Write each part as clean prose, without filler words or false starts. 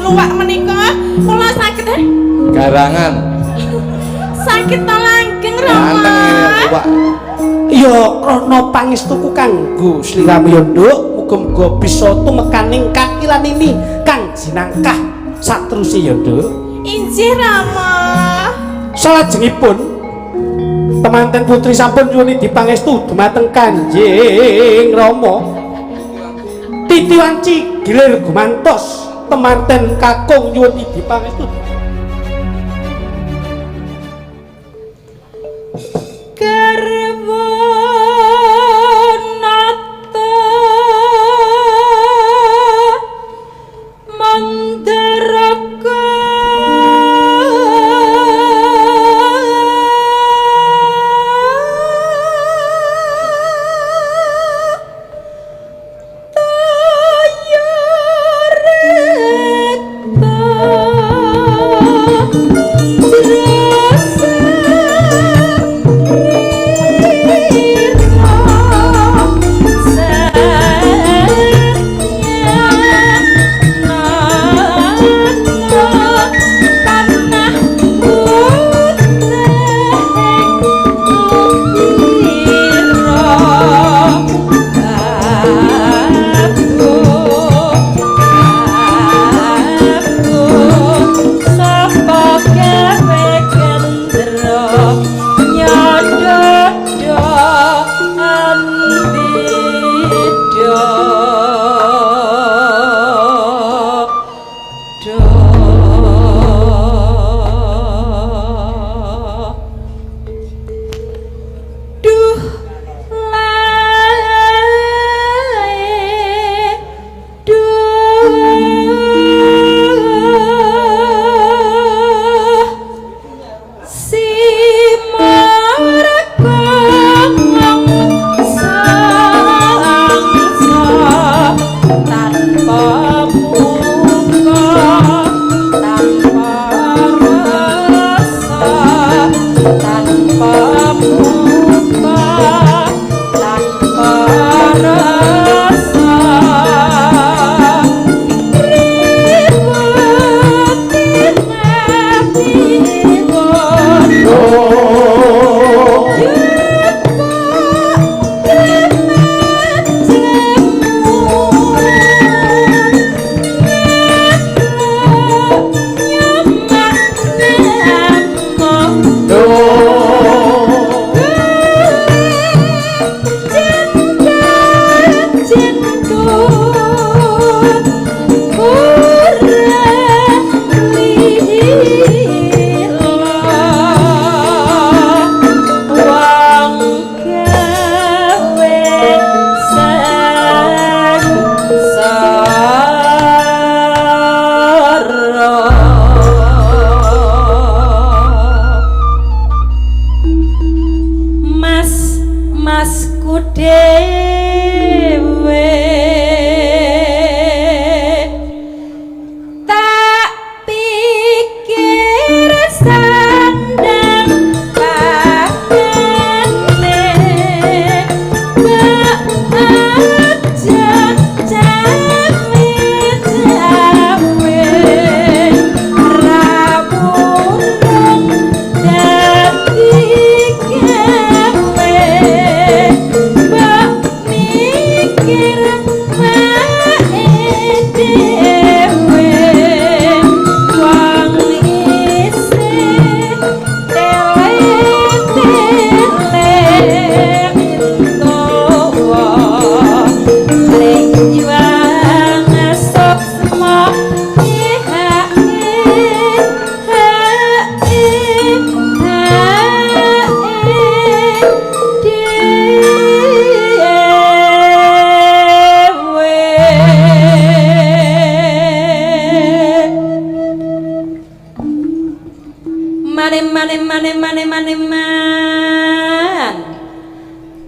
luwak menika kula saged garangan sakit to langgeng Rama. ganteng ini luwak. Ya krana pangestuku kanggo sliramu ya nduk, muga-muga bisa tumekaning kakilan ini kang jinangkah sateruse ya nduk. Injih Rama. Salajengipun temanten putri sampun nyuwun dipangestu dumateng Kanjeng Rama. Titi wanci gilir gumantos temanten kakung nyuwun dipangestu.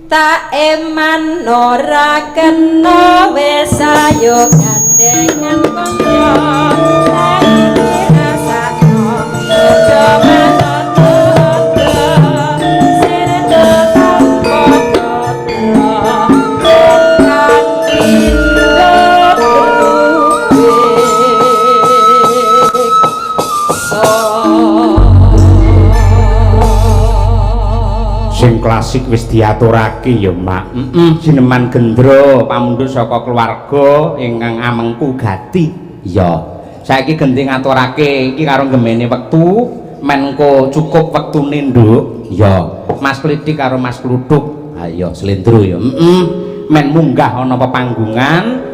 Tak eman ora kena wis ayo gandengan kanca iki rasakno aja manoto sirena tanpa kotra kang indo klasik wis diaturake ya Mak. Sineman gendro pamundhut saka keluarga ingkang amengku gati. Iya. Saiki genti ngaturake iki karo gemene wektu men engko cukup wektune nduk. Iya. Mas Klitik karo Mas Kluduk. Ha iya slendro ya. Men munggah ana pepanggungan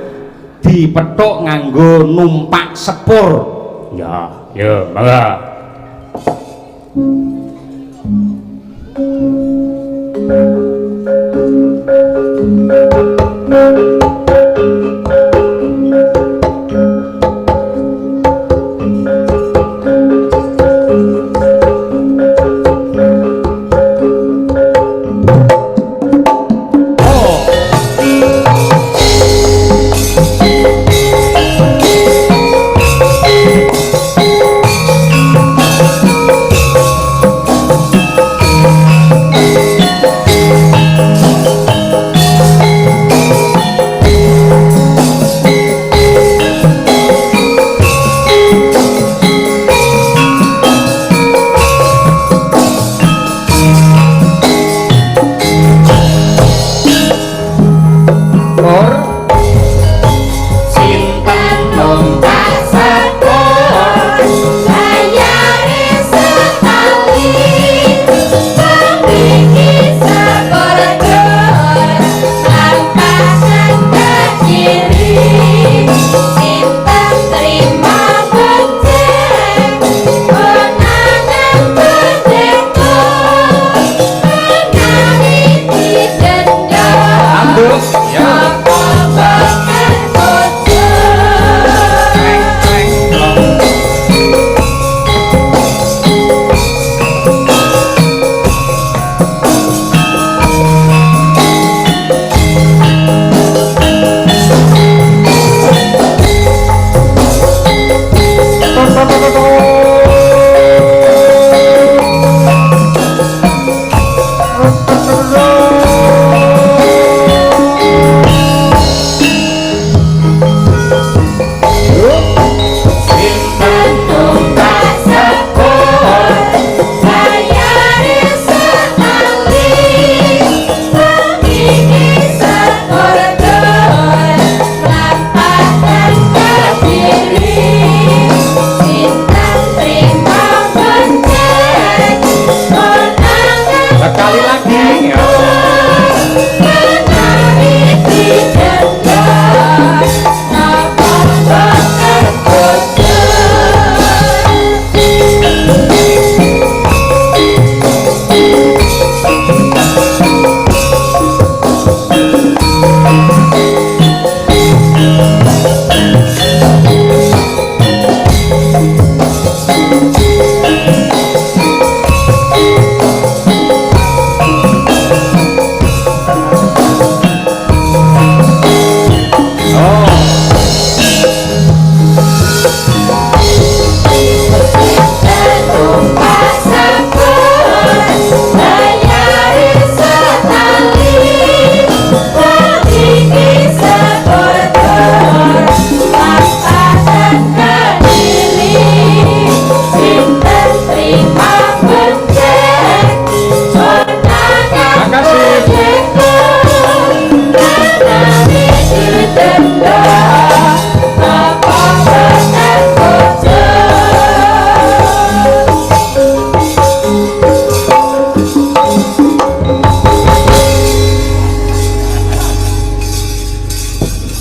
dipethuk nganggo numpak sepur. Ya, ya, mangga.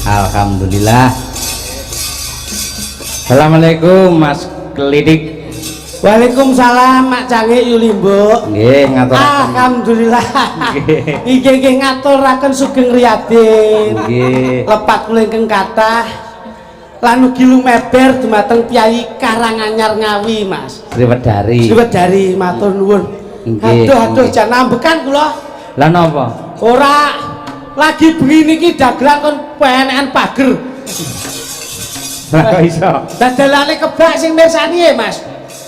Alhamdulillah. Assalamualaikum Mas Klitik. Waalaikumsalam Mak Canggih Yulimbo. Nggih, ngaturaken. Alhamdulillah. Iki nggih ngaturaken sugeng riyadin. Nggih. Lepat kula ingkang kathah lan ugi lumeber dumateng Kyai Karanganyar Ngawi, Mas. Sriwedari. Sriwedari matur nuwun. Nggih. Aduh jan ambekan kula. Lah napa? Ora lagi bengi niki dagelan kon penekan pager. Lah kok iso? Dadalane kebak sing mirsani Mas.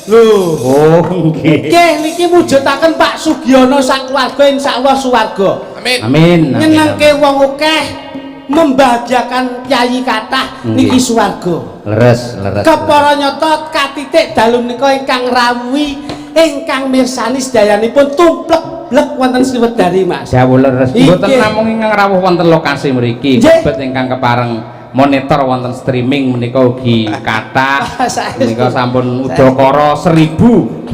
Lho, Oh, nggih. nggih niki mujudaken Pak Sugiono sak keluarga insyaallah suwarga. Amin. Amin. Nyenengke wong akeh, membahagiakan kyai kathah niki suwarga. Leres, leres. Kepara nyata katitik dalu menika ingkang rawuhi ingkang mirsani sedayanipun tumplek-blek wonten Sriwedari Mas. Jawul leres mboten Inggih. namung ingkang rawuh wonten lokasi mriki Nggih. mboten ingkang kepareng monitor wonten streaming menika ugi kathah menika sampun udakara 1.800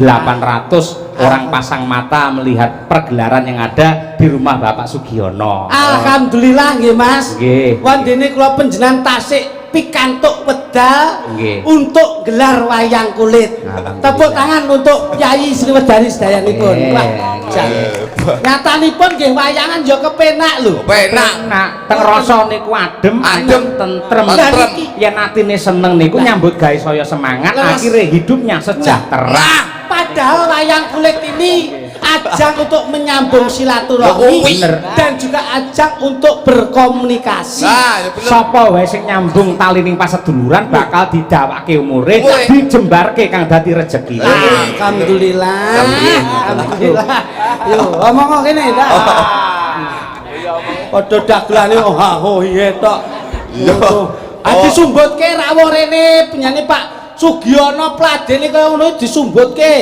orang pasang mata melihat pergelaran yang ada di rumah Bapak Sugiono. Alhamdulillah nggih Mas. Nggih. Wondene kula panjenengan tasik pikantuk wedal Nggih. untuk gelar wayang kulit. Alhamdulillah. Tepuk tangan untuk Yayi Sriwedari sedayanipun. Nggih, Wah, nggih. jan. Nyatanipun nggih wayangan ya kepenak lho. Penak. Nah, teng rasa niku adem, Adem, tentrem. tentrem. Yen atine seneng niku nyambut gawe saya semangat, Lah, akhirnya hidupnya sejahtera. Nah, padahal wayang kulit ini ajang untuk menyambung Ya, silaturahmi bener. dan juga ajang untuk berkomunikasi. Nah, ya bener. Sapa wae sing nyambung tali ning paseduluran bakal didawake umure, Umure. dijembarke kang dadi rejeki. Alhamdulillah. Alhamdulillah. Yo, omong kene ndak. Padha dagelane oh iya tok. Yo. Disumbutke rawuh rene penyanyi Pak Sugiono Pladene kaya ngono disumbutke.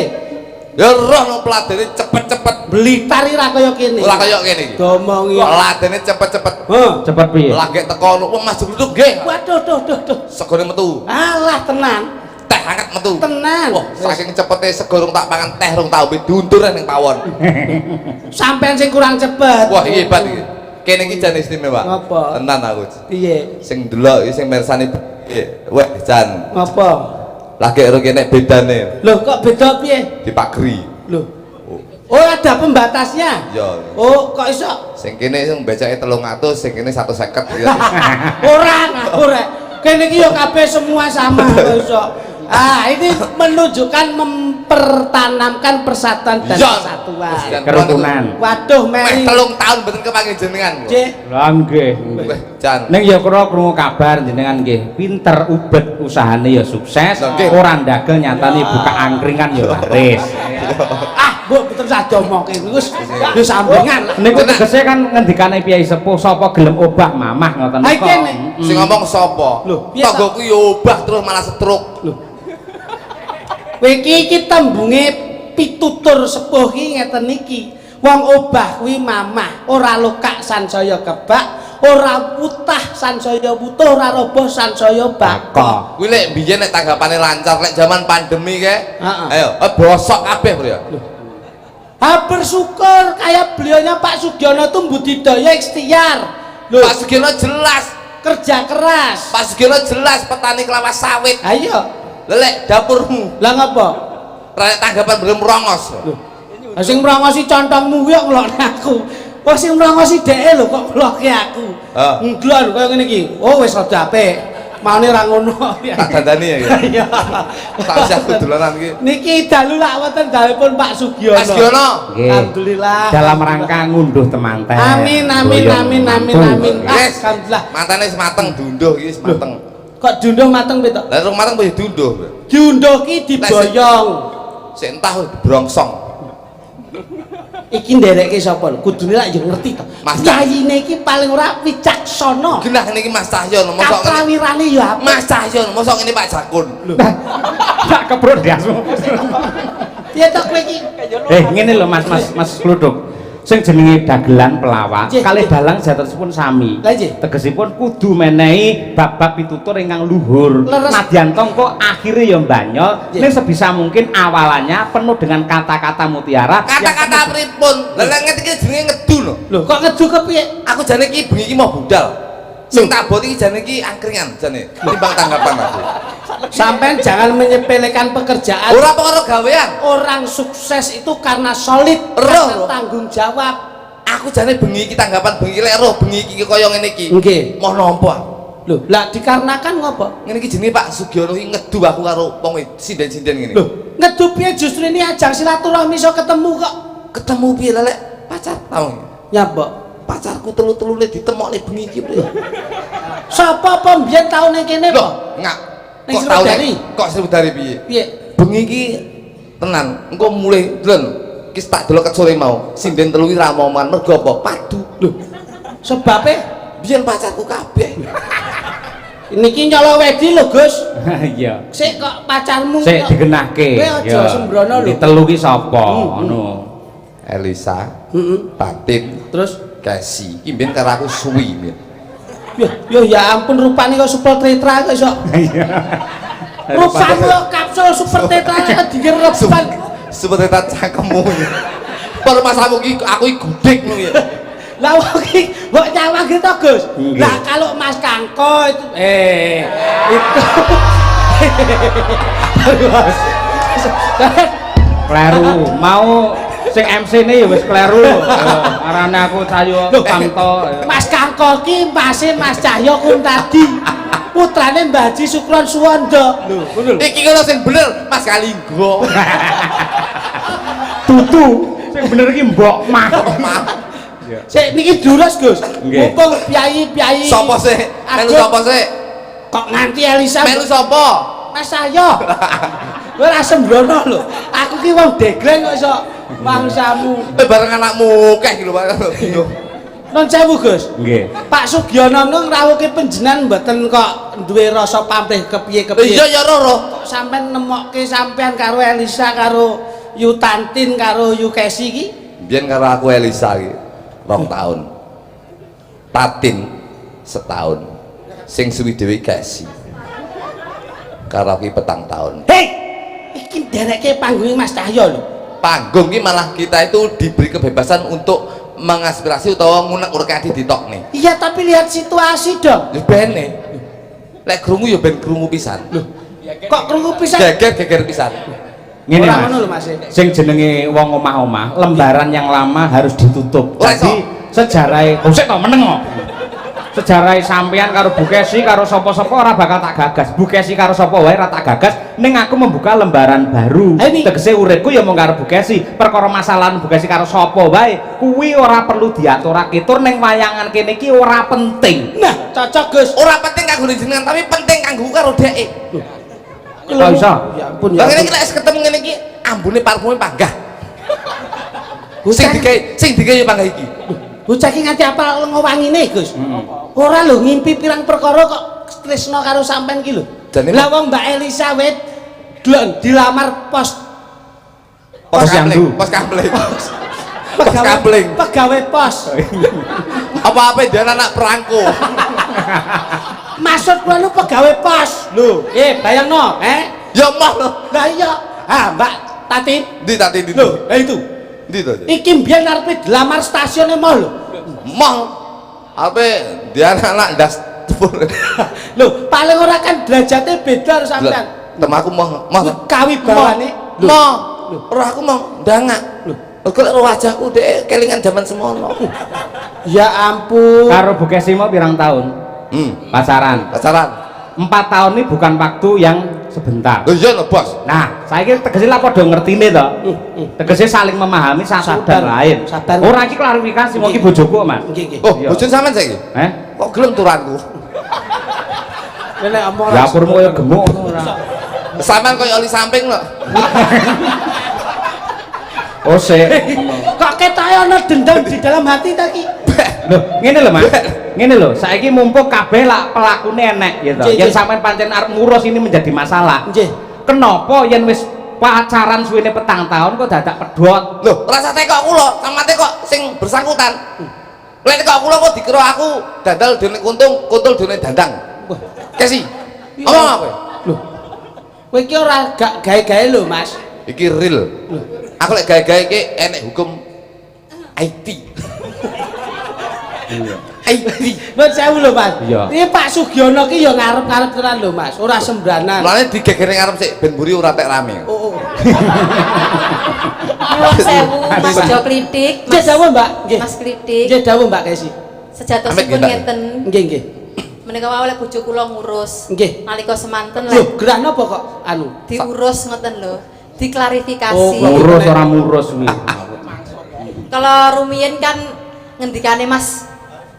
Ya roh no peladene cepet-cepet. Blitar ra kaya kene. Ora kaya ngene iki. Domongi. Peladene cepet-cepet. Heh. Cepet piye? Lagi teko wong Mas Gluduk nggih. Waduh, duh. Segone metu. Alah tenan. Teh hangat metu. Tenan. Wah, saking cepete segorong tak mangan teh rong tau diuntur ning pawon. Sampean sing kurang cepet. Wah, iya hebat iki. Kene iki jan istimewa. Apa? Tenan aku. Piye? Sing delok iki sing mirsani weh jan. Apa? Lagi karo kene bedane Loh kok beda piye? dipagri. Loh. Oh, ada pembatasnya. Ya. Oh, kok iso? Sing kene sing becake 300, sing kene 150 ya. Ora ngawur rek. Kene iki yo kabeh semua sama kok iso. Ini menunjukkan mempertanamkan persatuan dan Iya. kesatuan. Kerukunan. Waduh, Meh Meli. 3 tahun mboten kepangin jenengan. Cek. Lah nggih. Weh, jan. Ning ya kula krungu kabar jenengan nggih pinter ubet usahane ya sukses, Nggih. ora ndagel nyatane buka angkringan ya laris. Bu, betul saja omongke wis sambungan. Niku tegese kan ngendikane Piyai Sepuh sapa gelem obah mamah ngoten Ha, niku. kene. Sing ngomong sapa? Loh, piye Tanggoku yo obah terus malah setruk. Kowe iki tembunge pitutur sepuh ki ngeten iki. Wong obah kuwi mamah, ora lokak sansaya kebak, ora putah sansaya butuh, ora roboh sansaya bakok. Kuwi lek biyen nek tanggapane lancar lek zaman pandemi ke. Heeh. Ayo, bosok kabeh bro ya. Bersyukur kayak beliaunya Pak Sugiono itu budidaya ikhtiar. Loh, Pak Sugiono jelas, kerja keras. Pak Sugiono jelas petani kelapa sawit. Ayo, Lelek dapurmu. lah ngapa? Rek tanggapan belum rongos. Sing mrongosi contongmu kuwi kok ngelokne aku. Wong sing mrongosi dheke lho kok ngelokke aku. Heeh. Nglon kaya ngene iki. Oh wis rada apik. Maune ra ngono. Tak dandani ya. Iya. Tak usah aku dolanan iki. Niki dalu lak wonten dalipun Pak Sugiono. Pak Sugiono. Nggih. Alhamdulillah. Dalam rangka ngunduh temanten. Amin. Yes. Alhamdulillah. Matane wis mateng dunduh iki wis mateng. Kok dunduh mateng betok? Lah rong mateng wis dunduh. Diunduh ki diboyong. Sik entah brongsong. Iki nderekke sapa? Kudune lak yo ngerti to. Mas Yayine iki paling ora wicaksana. Genah niki Mas Cahyono mosok ngene. Kaprawirane yo apik. Mas Cahyono mosok ngene Pak Jakun. Tak keprot dasmu. Piye to kowe iki? Ngene lho Mas Kluduk. Sing jenenge dagelan pelawak Nggih, kalih nggih. dalang jatosipun sami. Lah nggih. Tegesipun kudu menehi bab-bab pitutur ingkang luhur. Leres. Nadyan tongko akhire ya mbanyol, Nggih. ning sebisa mungkin awalannya penuh dengan kata-kata mutiara. Kata-kata pripun? Lah lek ngetiki jenenge ngedu lho. Lho, kok ngedu kepiye? Aku jane iki bengi iki mau budal. Sing tak bot iki jane iki angkringan jane. Timbang tanggapan aku. Sampean jangan menyepelekan pekerjaan. Ora perkara gawean. Orang sukses itu karena solid, Roh. karena tanggung jawab. Aku jane bengi iki tanggapan bengi lek roh bengi iki kaya ngene iki. Nggih. Mau nampa aku. Lho, lah dikarenakan ngopo? Ngene iki jenenge Pak Sugiono iki ngedu aku karo wong sinden-sinden ngene. Lho, ngedu piye justru ini ajang silaturahmi iso ketemu kok. Ketemu piye lek pacar tau. Nyapa? Pacarku telu-telune ditemokne bengi iki. Sapa apa mbiyen tau ning kene Loh, kok? enggak. Ning Kok tau Sriwedari? kok Sriwedari piye? Piye? Bengi iki tenan, engko mulai dlen. Ki tak delok ket sore mau. Sinden telu iki ra momongan mergo apa? Padu. Lho. Sebabe Biyen pacarku kabeh. Niki nyolo wedi lho, Gus. Iya. Sik kok pacarmu Sik digenahke. Kowe aja sembrono lho. Ditelu ki sapa? Ngono. Elisa, Heeh. Tatin, Terus Casey. Iki mbiyen karo aku suwi mbiyen. yo ya ampun rupane kok super tetra kok iso. Iya. Rupane kok kapsul super tetra kok digerepan. Seperti tak cangkemmu. Kalau masamu ki aku iki gudeg ngono ya. Lah wong iki mbok nyawang gitu Gus. Nggih. Lah kalau Mas Kangko itu itu Kleru, mau sing MC-ne ya wis kleru. Arane aku Cahyo Panto. Mas Kangko ki masih Mas Cahyo Kuntadi. Putrane Mbah Haji Sukron Suwondo. Lho, ngono lho. Iki kalau sing bener Mas Kalinggo. Tutu, sing bener iki Mbok Mah. Sik niki durus Gus. Nggih. Mumpung piyayi-piyayi. Sapa sih? Melu Aduh. sapa sih? Kok nganti Elisa Melu sapa? Mas Cahyo. Kowe ora sembrono lho. Aku ki wong degleng kok iso mangsamu. Bareng anakmu akeh iki lho Pak. Non sewu Gus. Nggih. Pak Sugiono nang rawuhe panjenengan mboten kok duwe rasa pamrih kepiye-kepiye. Iya ya Roro. Kok sampean nemokke sampean karo Elisa karo Yu Tantin karo Yu Kesi iki? Biyen karo aku Elisa iki 2 tahun. Tatin setahun. Sing suwi dhewe Casey. Karo iki 4 tahun. Hei, iki dereke panggung Mas Cahyo lho. Panggung iki malah kita itu diberi kebebasan untuk mengaspirasi utawa ngunek-unek ditok nih. Iya tapi lihat situasi dong. Ya bene. Lek krungu ya ben krungu pisan. Loh, Kok krungu pisan? geger pisan. Ngene Ora Mas. ngono lho Mas. Sing jenenge wong omah-omah, lembaran yang lama harus ditutup. Ora Jadi sejarah sik to meneng kok. Sejarah sampean karo Bu Kesi karo sapa-sapa ora bakal tak gagas. Bu Kesi karo sapa wae ora tak gagas, ning aku membuka lembaran baru. Ini- Tegese uripku ya mung karo Bu Kesi. Perkara masalah Bu Kesi karo sapa wae, kuwi ora perlu diaturake. Tur ning wayangan kene iki ora penting. Nah, cocok Gus. Ora penting kanggo jenengan tapi penting kanggo karo dhek. Kok iso? Ya ampun Lah ya. ngene ampun. iki lek ketemu ngene iki ambune parfume panggah. Bocah- Sing digawe panggah iki. Bocah iki nganti apa ngowangine Gus? Ora lho ngimpi pirang perkara kok tresno karo sampean iki lho. Jane- Lah wong Mbak Elisa wit dilamar pos Pos Yanggu. Pos kabling. Pos kabling. pegawai pos. Apa-apa dia anak perangko. Maksud kula lu pegawai pos. Lho, bayangno, Ya mah lho. Lah iya. Ah, Mbak Tati. Ndi tadi ndi. Lho, itu. Ndi to. Iki mbiyen arepe dilamar stasiune mall lho. Mah. Apa dia anak das. Lho, paling ora kan derajate beda karo sampean. Tem aku mah Kawibawane. Mah. Ora aku mah ndangak. Lho, kok wajahku dek kelingan zaman semono. Ya ampun. Karo Bu Kesi mau pirang tahun? Pacaran. 4 tahun ini bukan waktu yang sebentar. Lho iya lho, Bos. Nah, saya kira tegese lah padha ngertine to. Tegese saling memahami satu dan lain. Sabar. Ora iki klarifikasi, mau iki bojoku, Mas. Nggih, nggih. Oh, Iya. bojone sampean saiki? Kok gelem turanku? Nek omong Dapurmu kaya gemuk ora. Sampean koyo oli samping lho. Oh, sik. kok ketoke ana dendam di dalam hati ta ki? Loh, ngene lho, Mas. Ngene lho, saiki mumpung kabeh lah pelakune enek gitu. Nggih, Yen nggih. sampean pancen arep ngurus ini menjadi masalah. Nggih. Kenapa yen wis pacaran suwene 4 tahun kok dadak pedhot? Loh, rasa tekok kula sama tekok sing bersangkutan. Lek tekok kula kok dikira aku dandal dene kuntul dene dandang. Kesi. Ngomong apa? Loh. Kowe iki ora gak gawe-gawe lho, Mas. Iki real. Aku lek gawe-gawe iki enek hukum IT. IT. Nuwun sewu lho, Mas. Iya. Iki Pak Sugiono ki ya ngarep-ngarep tenan lho, Mas. Ora sembranan. Mulane digegere ngarep sik ben mburi ora tek rame. Oh. Nyuwun sewu Mas Jo Klitik, Nggih dawuh, Mbak. Nggih. Mas Klitik. Nggih dawuh, Mbak Kesi. Sejatosipun Amit, Mbak. ngeten. Nggih, nggih. Menika wau lek bojo kula ngurus. Nggih. Nalika semanten Lho, lek gerah napa kok anu? diurus ngoten lho. Diklarifikasi. Oh, Ngurus ora ngurus kuwi. Kalau rumiyin kan ngendikane Mas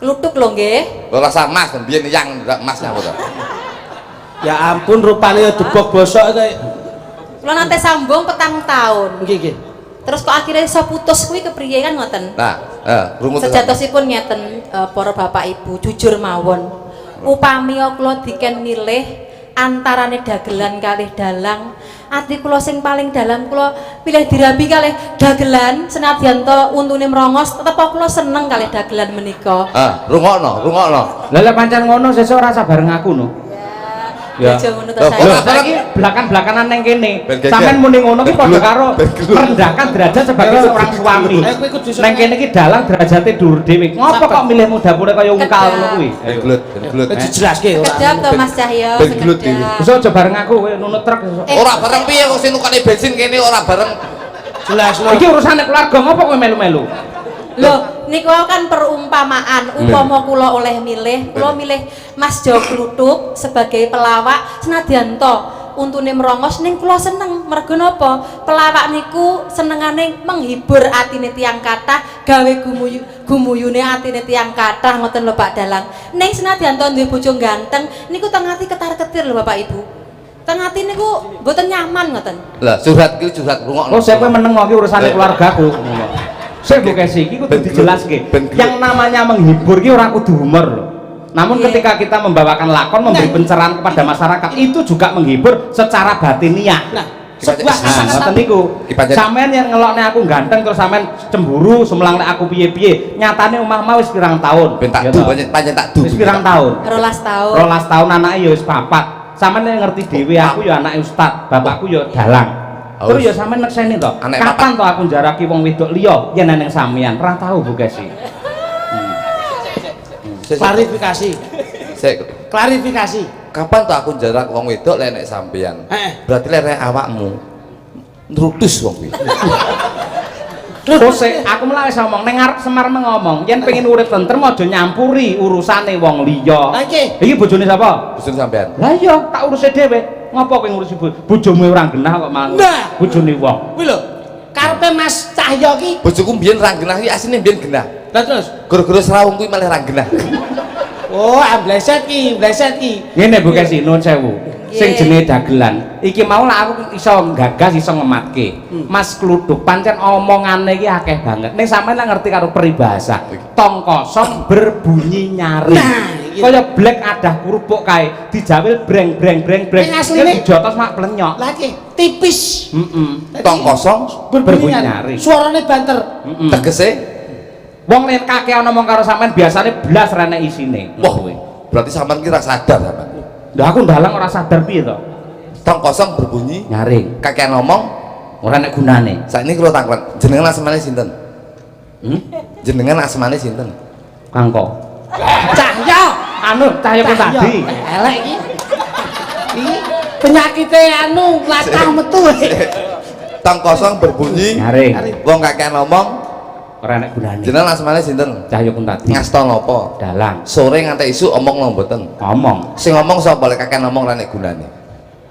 Klutuk lho nggih. Lho rasa Mas ben biyen yang Mas apa to? Ya ampun rupane ya debok bosok kaya. Kula nate sambung 4 tahun. Nggih, nggih. Terus kok akhirnya iso putus kuwi kepriye kan ngoten. Nah, rumut Sejatosipun ngeten para bapak ibu jujur mawon. upami kula diken milih antarane dagelan kalih dalang, ati kula sing paling dalam kula pilih dirabi kalih dagelan senadyan to untune mrongos tetep kula seneng kalih dagelan menika. Ah, rungokno. Lah lek pancen ngono sesuk ora sabar ngaku no. Ya. Aja ngono to Loh, saya. kok Saiki belakan-belakanan neng kene. Ben geger. Sampeyan muni ngono ki padha karo Ben gelut. merendahkan derajat sebagai seorang suami. Kowe kudu iso Neng kene ki dalang derajate dhuwur dhewe. Ngopo kok milihmu dapure kaya ungkal ngono kuwi? Ben gelut. Kowe dijelaske ora. Kedap to Mas Cahyo. Ben gelut iki. Wis aja bareng aku kowe nunut truk. Ora bareng piye kok sing nukane bensin kene ora bareng. Jelasno. Iki urusane keluarga ngopo kowe melu-melu? Loh, niku kan perumpamaan. Upama kula oleh milih, kula milih Mas Jo Kluthuk sebagai pelawak senadyan to untune merongos ning kula seneng. Mergo napa? Pelawak niku senengane menghibur atine tiyang kathah, gawe gumuyune atine tiyang kathah ngoten lho Pak Dalang. Ning senadyan to duwe bojo ganteng, niku teng ati ketar-ketir lho Bapak Ibu. Teng ati niku mboten nyaman ngoten. Lah, curhat ki curhat rungokno. Oh, saya kowe meneng iki urusane keluargaku. Saya Bu Kesi, iki kudu Ben dijelaske. gelut. Yang namanya menghibur ki ora kudu humor loh. Namun Iya. ketika kita membawakan lakon memberi pencerahan kepada masyarakat itu juga menghibur secara batiniah. Nah, Sebuah sebuah Nah, kata-kata ngoten niku. Ki pancen- Sampeyan yang ngelokne aku ganteng terus sampean cemburu semelang nek aku piye-piye. Nyatane omah mah wis pirang tahun. Ben tak Ya du toh? pancen tak du. Wis pirang tahun? 12 tahun. 12 tahun anake ya wis papat. Sampeyan yang ngerti dhewe aku ya anake ustad, bapakku ya dalang. Terus ya sampeyan nekseni to. Anak Kapan to aku jaraki wong wedok liya yen nang sampeyan? Ora tahu Bu Kesi. klarifikasi. Sik. Klarifikasi. Kapan tuh aku jarak wong wedok lek nek sampeyan? Heeh. Berarti lek nek awakmu nrutus wong kuwi. Terus aku malah wis ngomong ning arep Semar ngomong, yen pengen urip tentrem aja nyampuri urusane wong liya. Lah iki Iki bojone sapa? Bosen sampeyan. Lah iya, tak urusi dhewe. Ngopo kowe ngurusi bojomu ora genah kok malah Nah. bojone wong. kuwi lho. Karepe Mas Cahyo ki. Bojoku mbiyen ra genah iki asline mbiyen genah. Lah terus. Gara-gara serawung kuwi malah ra genah. Oh, ambleset ki, bleset ki. Ngene Bu Kesi, nuwun sewu. Sing Nggih. jenenge dagelan. Iki mau lah aku iso gagas iso ngematke. Mas Kluthuk pancen omongane iki akeh banget. Ning sampean lah ngerti karo peribahasa. Tong kosong berbunyi nyaring. Nah, iki. Kaya blek adah kerupuk kae, dijawil breng breng breng breng. Ning asline- dijotos mak plenyok. Lah iki tipis. Tong kosong Berbunyi nyaring. Suarane banter. tegese Wong nek kakean ngomong karo sampean biasane blas rene isine. wah berarti sampean ki ra sadar sampean. Lah aku ndalang ora sadar piye to? Tong kosong berbunyi Nyaring. kakek ngomong Ora nek gunane. saiki kula takon jenengan asmane sinten? Jenengan asmane sinten? Kangko. Cahyo. Anu cahyo ku tadi. Elek iki. Iki penyakite anu latah metu. Tong kosong berbunyi Nyaring. wong kakek ngomong Ora nek gunane. jenengan asmane sinten? Cahyo ku tadi. Ngasta napa? Dalang. Sore nganti isuk omong lho mboten. Ngomong. Sing ngomong sapa lek kakek ngomong ra nek gunane.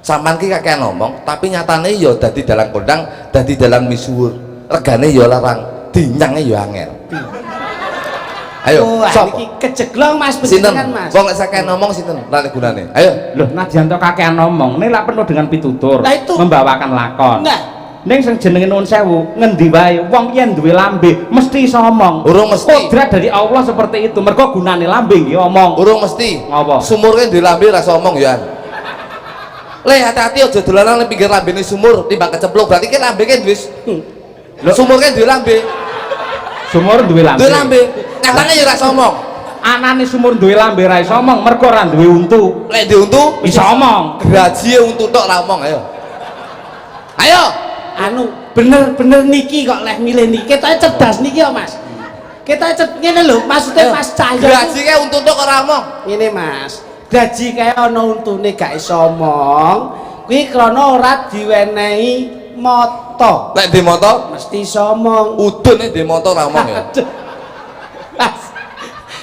Sampeyan ki kakek ngomong tapi nyatane ya dadi dalang kondang, dadi dalang misuwur. Regane ya larang, dinyange ya angel. Ayo, Oh, sapa? iki kejeglong Mas Sinten? bejengan Mas. Wong lek kakek ngomong sinten? Ra nek gunane. Ayo. Loh, najan to kakean ngomong, ini lah penuh dengan pitutur, Lah itu. membawakan lakon. Nah, Ning sing jenenge nuwun sewu, ngendi wae wong yen duwe lambe mesti iso omong. Urung mesti. Kodrat dari Allah seperti itu. Mergo gunane lambe nggih omong. Urung mesti. Ngapa? Sumurke duwe lambe rasa omong ya. Le hati-hati aja dolanan ning pinggir lambene sumur timbang keceplok. Berarti ki lambene wis sumurke duwe lambe. Sumur duwe lambe. Duwe lambe. Nyatane ya rasa omong. Anane sumur duwe lambe ra iso omong, mergo ora duwe untu. Lek diuntu Iso omong. gaji untu tok ra omong ayo. Ayo. anu bener-bener niki kok leh milih niki. Ketoke cerdas niki kok Mas. Ketoke ngene lho, maksudnya Mas Cahyo. Gaji ke untu tok ora omong. Ngene Mas. Gaji kaya ana untune gak iso omong. Kuwi krana ora diwenehi mata. Lek di motor Mesti iso omong. udune di motor ra omong ya. Aduh. Mas.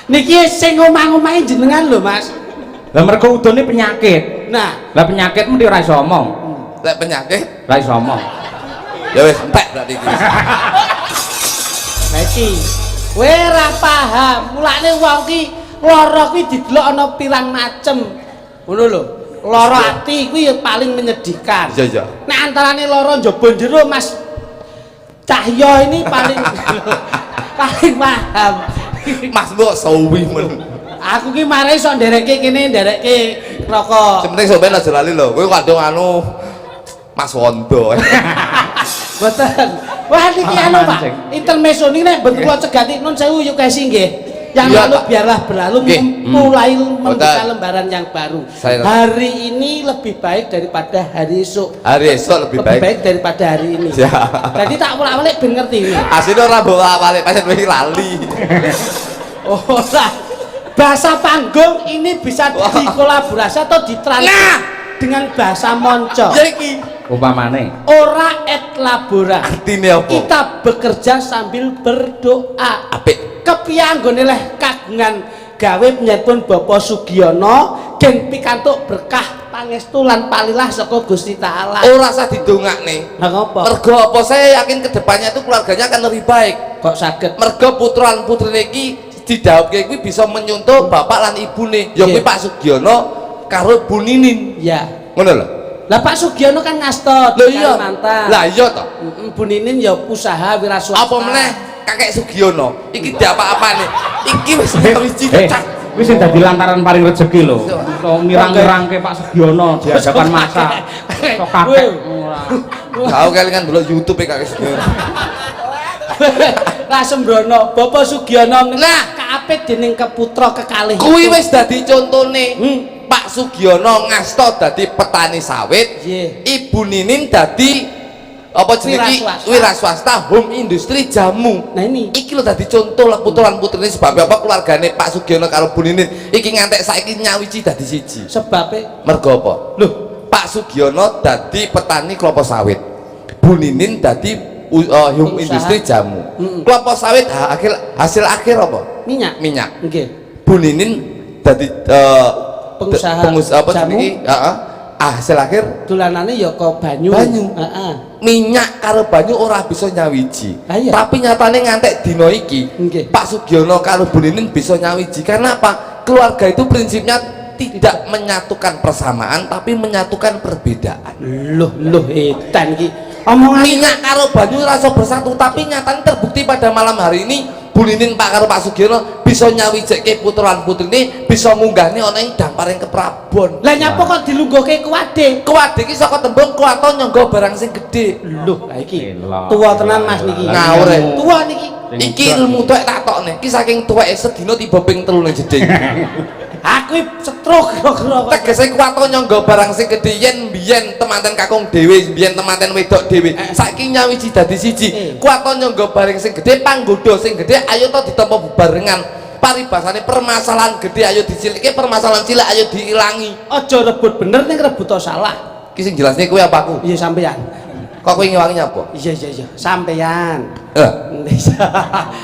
Niki sing omah-omahe jenengan lho Mas. Lah mergo udune penyakit. Nah, Lah penyakitmu ora iso omong. Lek penyakit Ra iso omong. ya wis entek berarti iki. nah iki kowe ora paham. Mulane wong ki lara kuwi didelok ana pirang macem. Ngono lho. Lara ati kuwi ya paling menyedihkan. Iya iya. Nek antarane lara njaba jero Mas Cahyo ini paling paling paham. Mas mbok sawi men. Aku ki mare iso ndereke kene ndereke rokok. Sing penting sampeyan aja lali lho. Kowe kadung anu Mas Wondo. Mboten. Wah niki anu Pak. Intermezzo niki nek mboten kula cegati nun sewu yuk kasih nggih. Yang Iya, lalu Pak. biarlah berlalu Nggih. mulai membuka Mboten. lembaran yang baru. Saya- Hari ini lebih baik daripada hari esok. Hari esok lebih baik. daripada hari ini. Ya. Jadi tak bolak-balik ben ngerti ini. Asline ora bawa balik pancen kowe lali. Oh, lah. Bahasa panggung ini bisa dikolaborasi atau ditranslate dengan bahasa monco. Ya iki Upamane Ora et labora. artine apa? Kita bekerja sambil berdoa. Apik. Kepiye anggone leh kagungan gawe penyatun Bapak Sugiono gen pikantuk berkah pangestu lan palilah saka Gusti Taala. Ora usah didongakne. Lah ngopo? Mergo apa saya yakin kedepannya itu keluarganya akan lebih baik. Kok saged? Mergo putra putrine iki didhawuhke kuwi bisa menyuntuh bapak lan ibune. Ya kuwi Nggih. Pak Sugiono karo Bu Ninin. Ya. Ngono lho. Lah Pak Sugiono kan ngastot Lho iya. Kalimantan. Lah iya to. Bu Ninin ya usaha wira swasta. Apa meneh kakek Sugiono iki diapa-apane. Iki wis wiji eh cak. wis sing dadi lantaran paring rezeki lho iso mirang-mirangke Pak Sugiono di hadapan masa kok kakek ora Kau kelingan delok YouTube e kakek Sugiono. Lah sembrono Bapak Sugiono nah kaapit dening keputra kekalih. Kuwi wis dadi contone. Hmm. Pak Sugiono ngasto dadi petani sawit. Nggih. Ibu Ninin dadi apa jenenge Wiraswasta. wira swasta home industri jamu. Nah ini Iki lho dadi contoh lah putra putrine sebab apa keluargane Pak Sugiono karo Bu Ninin iki ngantek saiki nyawiji dadi siji. sebabnya Mergo apa? loh Pak Sugiono dadi petani kelapa sawit. Bu Ninin dadi home Pengusaha. industri jamu. Mm-mm. Kelapa sawit hasil akhir apa? minyak Minyak. nggih Bu Ninin dadi Pengusaha apa jamu. jenenge? Hasil akhir dolanane ya ke banyu Banyu. heeh minyak karo banyu ora bisa nyawiji. Ah, iya. Tapi nyatane ngantek dina iki Nggih. Pak Sugiono karo Bu Ninin bisa nyawiji. Karena apa? Keluarga itu prinsipnya tidak menyatukan persamaan tapi menyatukan perbedaan. loh edan iki omongan Minyak karo banyu rasa bersatu tapi nyatanya terbukti pada malam hari ini Bu Ninin Pak karo Pak Sugiono bisa nyawijeke putra putrine bisa munggahne ana ing damparing keprabon. lah nyapa kok dilungguhke kuwade Kuwade iki saka tembung kuwato nyangga barang sing gedhe. loh lah iki Elah. tua tenan Mas niki Ngawur, eh. tua niki Iki ilmu tuwek tak tokne. Iki saking tuweke sedina tiba ping 3 ning jeding. aku setruk kira-kira Tegese kuwato nyangga barang sing gedhe yen biyen temanten kakung dhewe, biyen temanten wedok dhewe. Saiki nyawiji dadi siji. Kuwato nyangga barang sing gedhe, panggoda sing gedhe ayo to ditampa bebarengan. Paribasane permasalahan gedhe ayo dicilike, permasalahan cilik ayo diilangi. aja rebut bener ning rebut salah Iki sing jelasne kowe apa aku? iya sampeyan Kok kowe ngewangi apa? iya sampeyan Eh,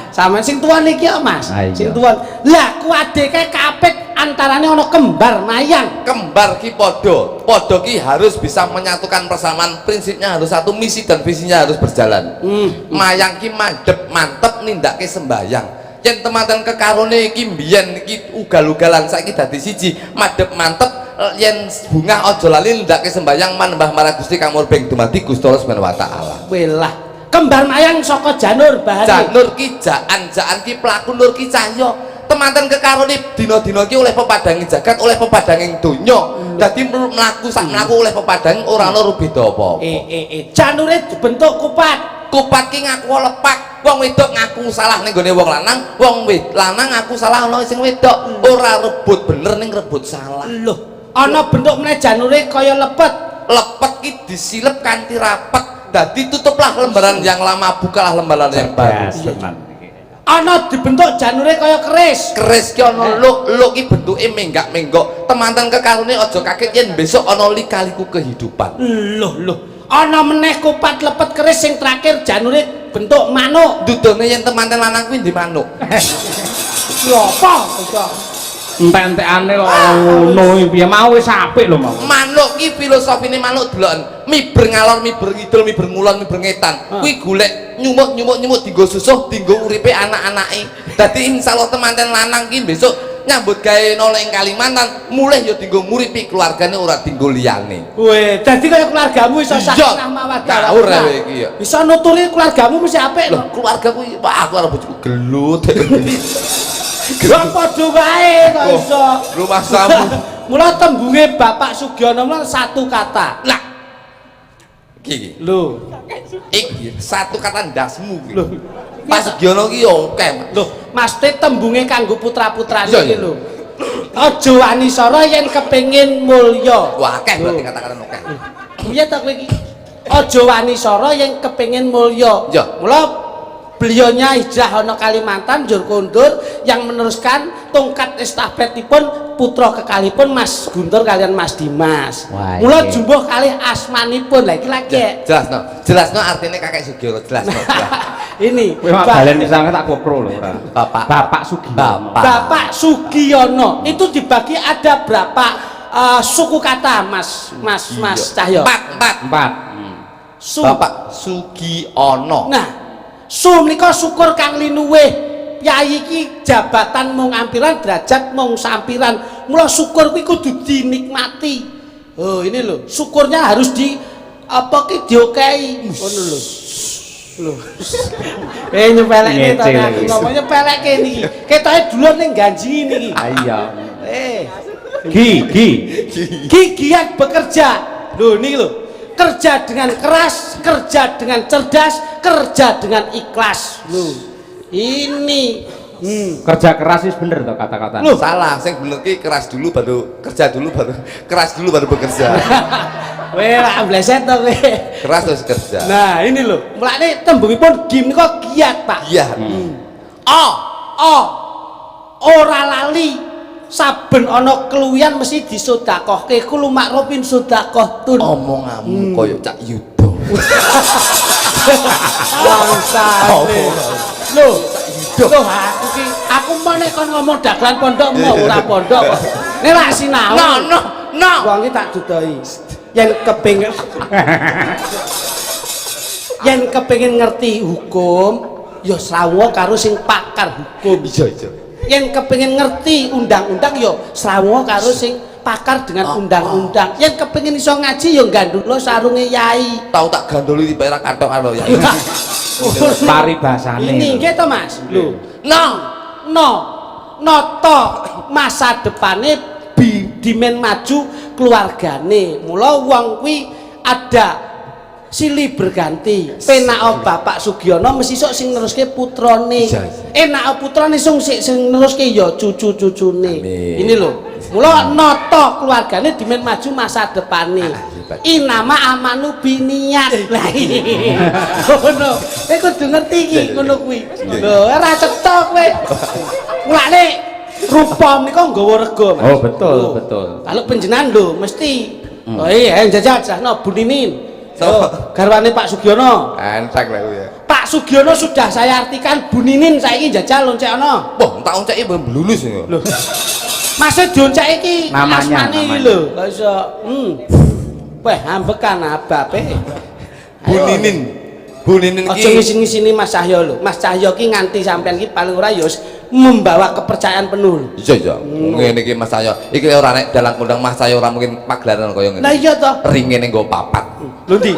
sama sing tuan niki ya Mas Ah, iya. sing tuan lah kuwade kae kapit antarane ana kembar mayang kembar ki podo ki harus bisa menyatukan persamaan, prinsipnya harus satu, misi dan visinya harus berjalan. Mayang ki mandep mantep nindake sembayang. Yen temanten kekarone iki mbiyen iki ugal-ugalan saiki dadi siji, madhep mantep yen bunga aja lali nindake sembayang manembah marang Gusti kang murbeng dumadi Gusti Allah Subhanahu wa taala. welah kembar mayang saka janur bahane Janur ki jaan ki pelaku nur ki cahya. Temanten kekarone dina-dina ki oleh pepadanging jagat, oleh pepadanging donya. Dadi mlaku sak mlaku oleh pepadanging ora ana beda apa-apa. janure dibentuk kupat Kupat ki ngaku lepak, wong wedok ngaku salah ning gone wong lanang, wong lanang ngaku salah ana sing wedok. Ora rebut bener ning rebut salah. loh ana bentuk meneh janure kaya lepet Lepet ki disilep kanthi rapet. Dadi tutuplah lembaran yang lama, bukalah lembaran yang baru. tenan ana dibentuk janure kaya keris Keris ki ana luk ki bentuke menggak-menggok. Temanten kekarone aja kaget yen besok ana lika-liku kehidupan. loh ana meneh kupat lepet keris sing terakhir janure bentuk manuk Dudune yen temanten lanang kuwi ndi manuk. lho apa kok entek-entekane kok ngono piye mau wis apik lho mau Manuk ki filosofine manuk deloken. Miber ngalor, miber ngidul, miber ngulon, miber ngetan. Kuwi golek nyumuk dinggo susuh, dinggo uripe anak-anake. Dadi insyaallah temanten lanang ki besok nyambut gawe nang Kalimantan, mulih ya dinggo nguripi keluargane ora dinggo liyane. weh dadi kaya keluargamu iso Iya. sakinah mawaddah Ngawur ae iki ya. bisa nuturi keluargamu mesti apik lho Loh, keluarga ku wah aku karo bojoku gelut. Wong padha wae kok iso. Rumah samu. Mula tembunge Bapak Sugiono mula satu kata. Lah. Iki. Lho, Iki satu kata ndasmu iki. lho. Pak Sugiono ki yo oke, Mas. Lho, Mas Teh tembunge kanggo putra-putrane Iya, iki iya. lho. Aja wani sora yen kepengin mulya. Wah, akeh berarti kata-kata oke. Iya ta kowe iki. Aja wani sora yen kepengin mulya. Iya. Mula beliaunya hijrah ana Kalimantan njur kondur yang meneruskan tongkat estafetipun putra kekalipun Mas Guntur kalian Mas Dimas. Wah, Mula iya. jumbuh kalih asmanipun. Lah iki lagi. Jelasno artine kakek Sugiono, jelasno. Ini Kowe mak balen pisan tak kopro lho ora. Bapak Sugiono. Bapak Sugiono itu dibagi ada berapa suku kata Mas Cahyo? Empat. Su. Bapak Sugiono. Nah, su menika syukur kang linuwih. Yai iki jabatan mung ampiran, derajat mung sampiran. Mula syukur kuwi kudu dinikmati. Oh, ini loh, syukurnya harus di apa ki diokehi. Ngono lho. Lho. Nyepelekne to aku ngomongnya peleke niki. Ketoke dulur ning ganji niki. Iya. Gi. Gigiat bekerja. Loh niki lho. Kerja dengan keras, kerja dengan cerdas, kerja dengan ikhlas. Loh. Ini Kerja keras wis bener to kata-kata. Loh. Salah, sing bener ki keras dulu baru kerja dulu baru keras dulu baru bekerja. Weh lah bleset to kowe. Keras terus kerja. Nah, ini lho. Mulane tembungipun gim nika giat, Pak. Iya. Ora lali saben ana keluwihan mesti disedekahke kulo makrufin sedekah tun. Omonganmu koyo Cak Yudo. Bangsane. Lho, aku mau nek kon ngomong dagelan pondok mau ora pondok kok. Nek lak sinau. No. Wong iki tak dudohi. Yen kepengin ngerti hukum, ya srawung karo sing pakar hukum. Iya. Yen kepengin ngerti undang-undang ya srawung karo sing pakar dengan undang-undang. Yen kepengin iso ngaji ya gandula sarunge yai. Tahu tak gandoli di perak kathok karo ya. Paribasane. Ini nggih to Mas. Lho. Noto masa depane dimen maju keluargane. Mula wong kuwi ada silih berganti. Penak Bapak Sugiono mesti sok sing neruske putrane. Enak putrane sing neruske ya cucu-cucune. Ini lho. Mula noto keluargane dimen maju masa depane. Inama amanu biniat. Lah ngono. Kowe kudu ngerti iki ngono kuwi. Lho, ora cetha kowe. Mulane rupa menika nggawa rega, Mas. Oh, betul. Kalau panjenengan lho mesti oh iya jajal-jajal Bu Ninin. Garwane Pak Sugiono. Entek lek ya. Pak Sugiono sudah saya artikan Bu Ninin saiki jajal loncek ana. Wah, tak onceki blulus ya. Lho. Masih dioncek iki Namanya. lho. Kok iso weh ambekan abape. Bu Ninin Aja ki ngisi-ngisini Mas Cahyo lho. Mas Cahyo ki nganti sampean ki paling ora ya membawa kepercayaan penuh. iya. Ngene iki Mas Cahyo. Iki ora nek dalang kondang Mas Cahyo ora mungkin pagelaran kaya ngene. Lah iya to. Ringe ning nggo papat. Lho ndi?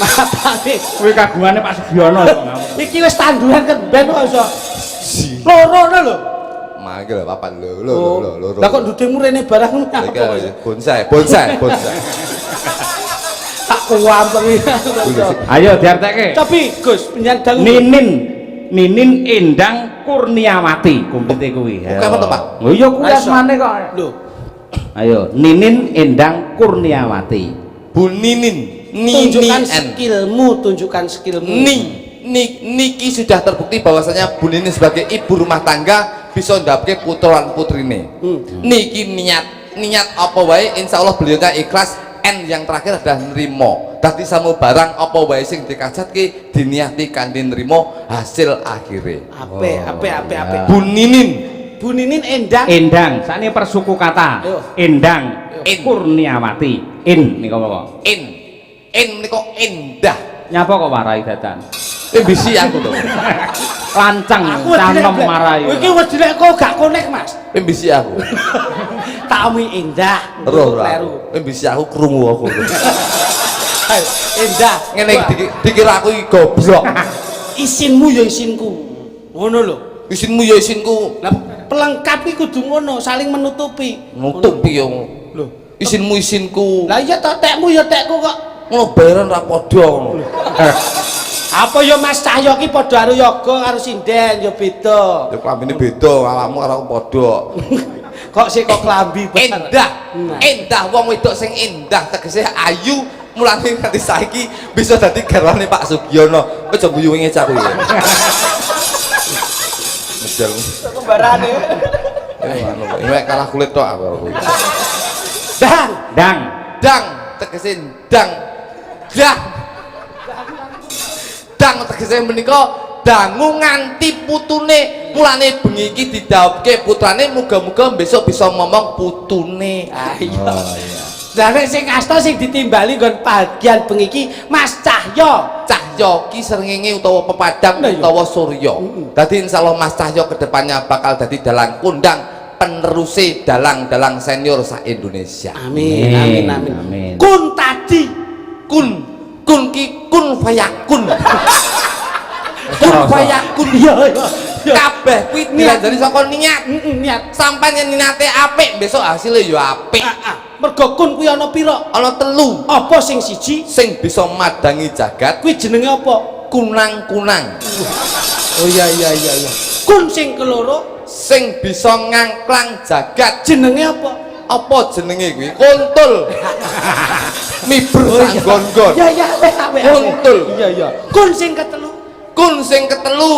Mapane. Kowe kagungane Pak Sugiono kok ngawur. Iki wis tanduran keben kok iso. Loro lho. Mangkel papat lho. Lah kok ndudemu rene barang Iki bonsai. tak kuampengi. Ayo diartekke. Tapi Gus penyan dangu. Ninin Endang Kurniawati kumpete kuwi. Oke, apa to, Pak? Oh iya kuwi asmane kok. Lho. Ayo, Ninin Endang Kurniawati. Bu Ninin, Tunjukkan skillmu. Niki sudah terbukti bahwasanya Bu Ninin sebagai ibu rumah tangga bisa ndapke putra lan putrine. Niki niat apa wae insyaallah beliaunya ikhlas. N yang terakhir adalah nrimo. Dadi samu barang apa wae sing dikajatke diniati kanthi nrimo hasil akhire. Apik. Bu Ninin Endang. Sakne persuku kata. Yo. Endang Kurniawati. Nika apa? In menika endah. Nyapa kok warai dadan? Bisi aku to. Lancang canem marai. Iki wis dilek kok gak konek, Mas. Bisi aku. Tak omi endah. Kleru. Bisi aku krungu aku. Endah. Ngene iki dikira aku iki goblok. isinmu ya isinku. Ngono lho. Isinmu ya isinku. Lah pelengkap iki kudu ngono, saling menutupi. Nutupi yo. Lho, Isinmu isinku. lah iya to tekmu ya tekku kok. Ngono bayaran ra padha ngono. Apa ya Mas Cahyo ki padha karo yoga karo sinden ya beda. Ya klambine beda, awakmu karo aku padha. Kok sih kok klambi bareng. Endah. Nah. Endah wong wedok sing endah tegese ayu mulane nganti saiki bisa dadi garwane Pak Sugiono. Aja guyu wingi cah kuwi. Medal. Kembarane. Ini kalah kulit tok aku. Dang. Dang tegese dang. Dang tegese menika dangu nganti putune mulane bengi iki didhawuhke putrane muga-muga besok bisa ngomong putune. Ayo. Lah nek sing asta sing ditimbali nggon bagian bengi iki Mas Cahyo. Cahyo ki srengenge utawa pepadang Nah, iya. utawa surya. Dadi insyaallah Mas Cahyo kedepannya bakal dadi dalang kondang peneruse dalang-dalang senior sa Indonesia. Amin. Kun tadi Kun ki kun fayakun. Kun fayakun. iya. Kabeh kuwi dilanjani saka niat. Niat. Sampai yen niate apik, besok hasilnya ya apik. Mergo kun kuwi ana pira? Ana 3 Apa sing siji? sing bisa madangi jagat, Kuwi jenenge apa? kunang-kunang. Oh iya. Kun sing keloro Sing bisa ngangklang jagat, jenenge apa? apa jenenge kuwi? Kuntul. Miber sak gon-gon. Ya, apik. Kuntul. Iya. Kun sing ketelu Kun sing ketelu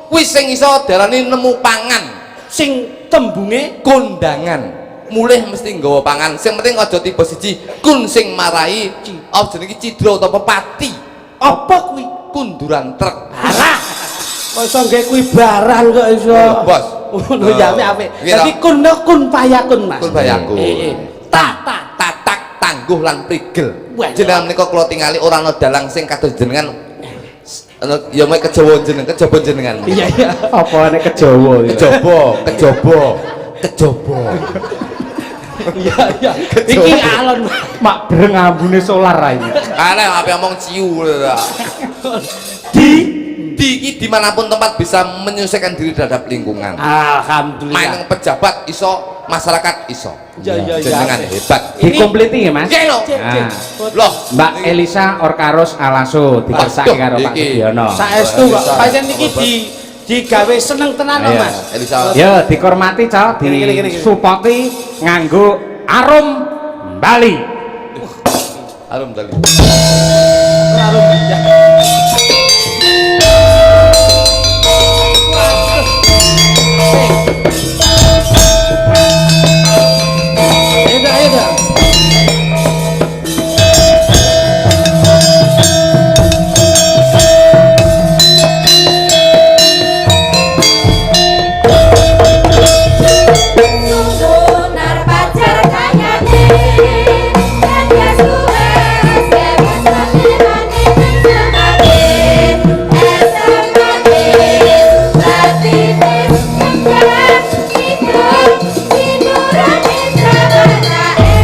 kuwi sing iso diarani nemu pangan. sing tembunge Kondangan. Mulih mesti nggawa pangan. Sing penting aja tiba siji. Kun sing marai apa jenenge cidra utawa pepati. apa kuwi? Kunduran truk. Alah. Kok iso nggae kuwi barang kok iso. Bos. Ngono ya apik. Iya, Dadi kun payakun Mas. Kun fayakun. Tatak Tangguh lan prigel. Wah, Jenengan menika kula tingali ora ana dalang sing kados jenengan. Ya mek kejawa jenengan. Iya. Apa nek kejawa iki? Kejaba. Iya. Iki alon. Mak breng ambune solar ra iki. Arek ape omong ciu. Iki dimanapun tempat bisa menyelesaikan diri terhadap lingkungan. Alhamdulillah. Main pejabat iso, masyarakat iso. Iya. Jenengan hebat. Dikompleti ya, Mas? Nggih lho. Nah. Loh, Mbak Elisa Orkaros Alaso dikersake karo Pak iki. Sugiono. Saestu kok pancen iki digawe seneng tenan kok Iya. Mas. Elisa. Ya, dikormati, Cok, Gini. disupporti nganggo arum Bali. Arum tali. Ayo. Sunar pacar kayane dan dia suwe sebas latirane semakin latitis enggak hidup tiduran intramanae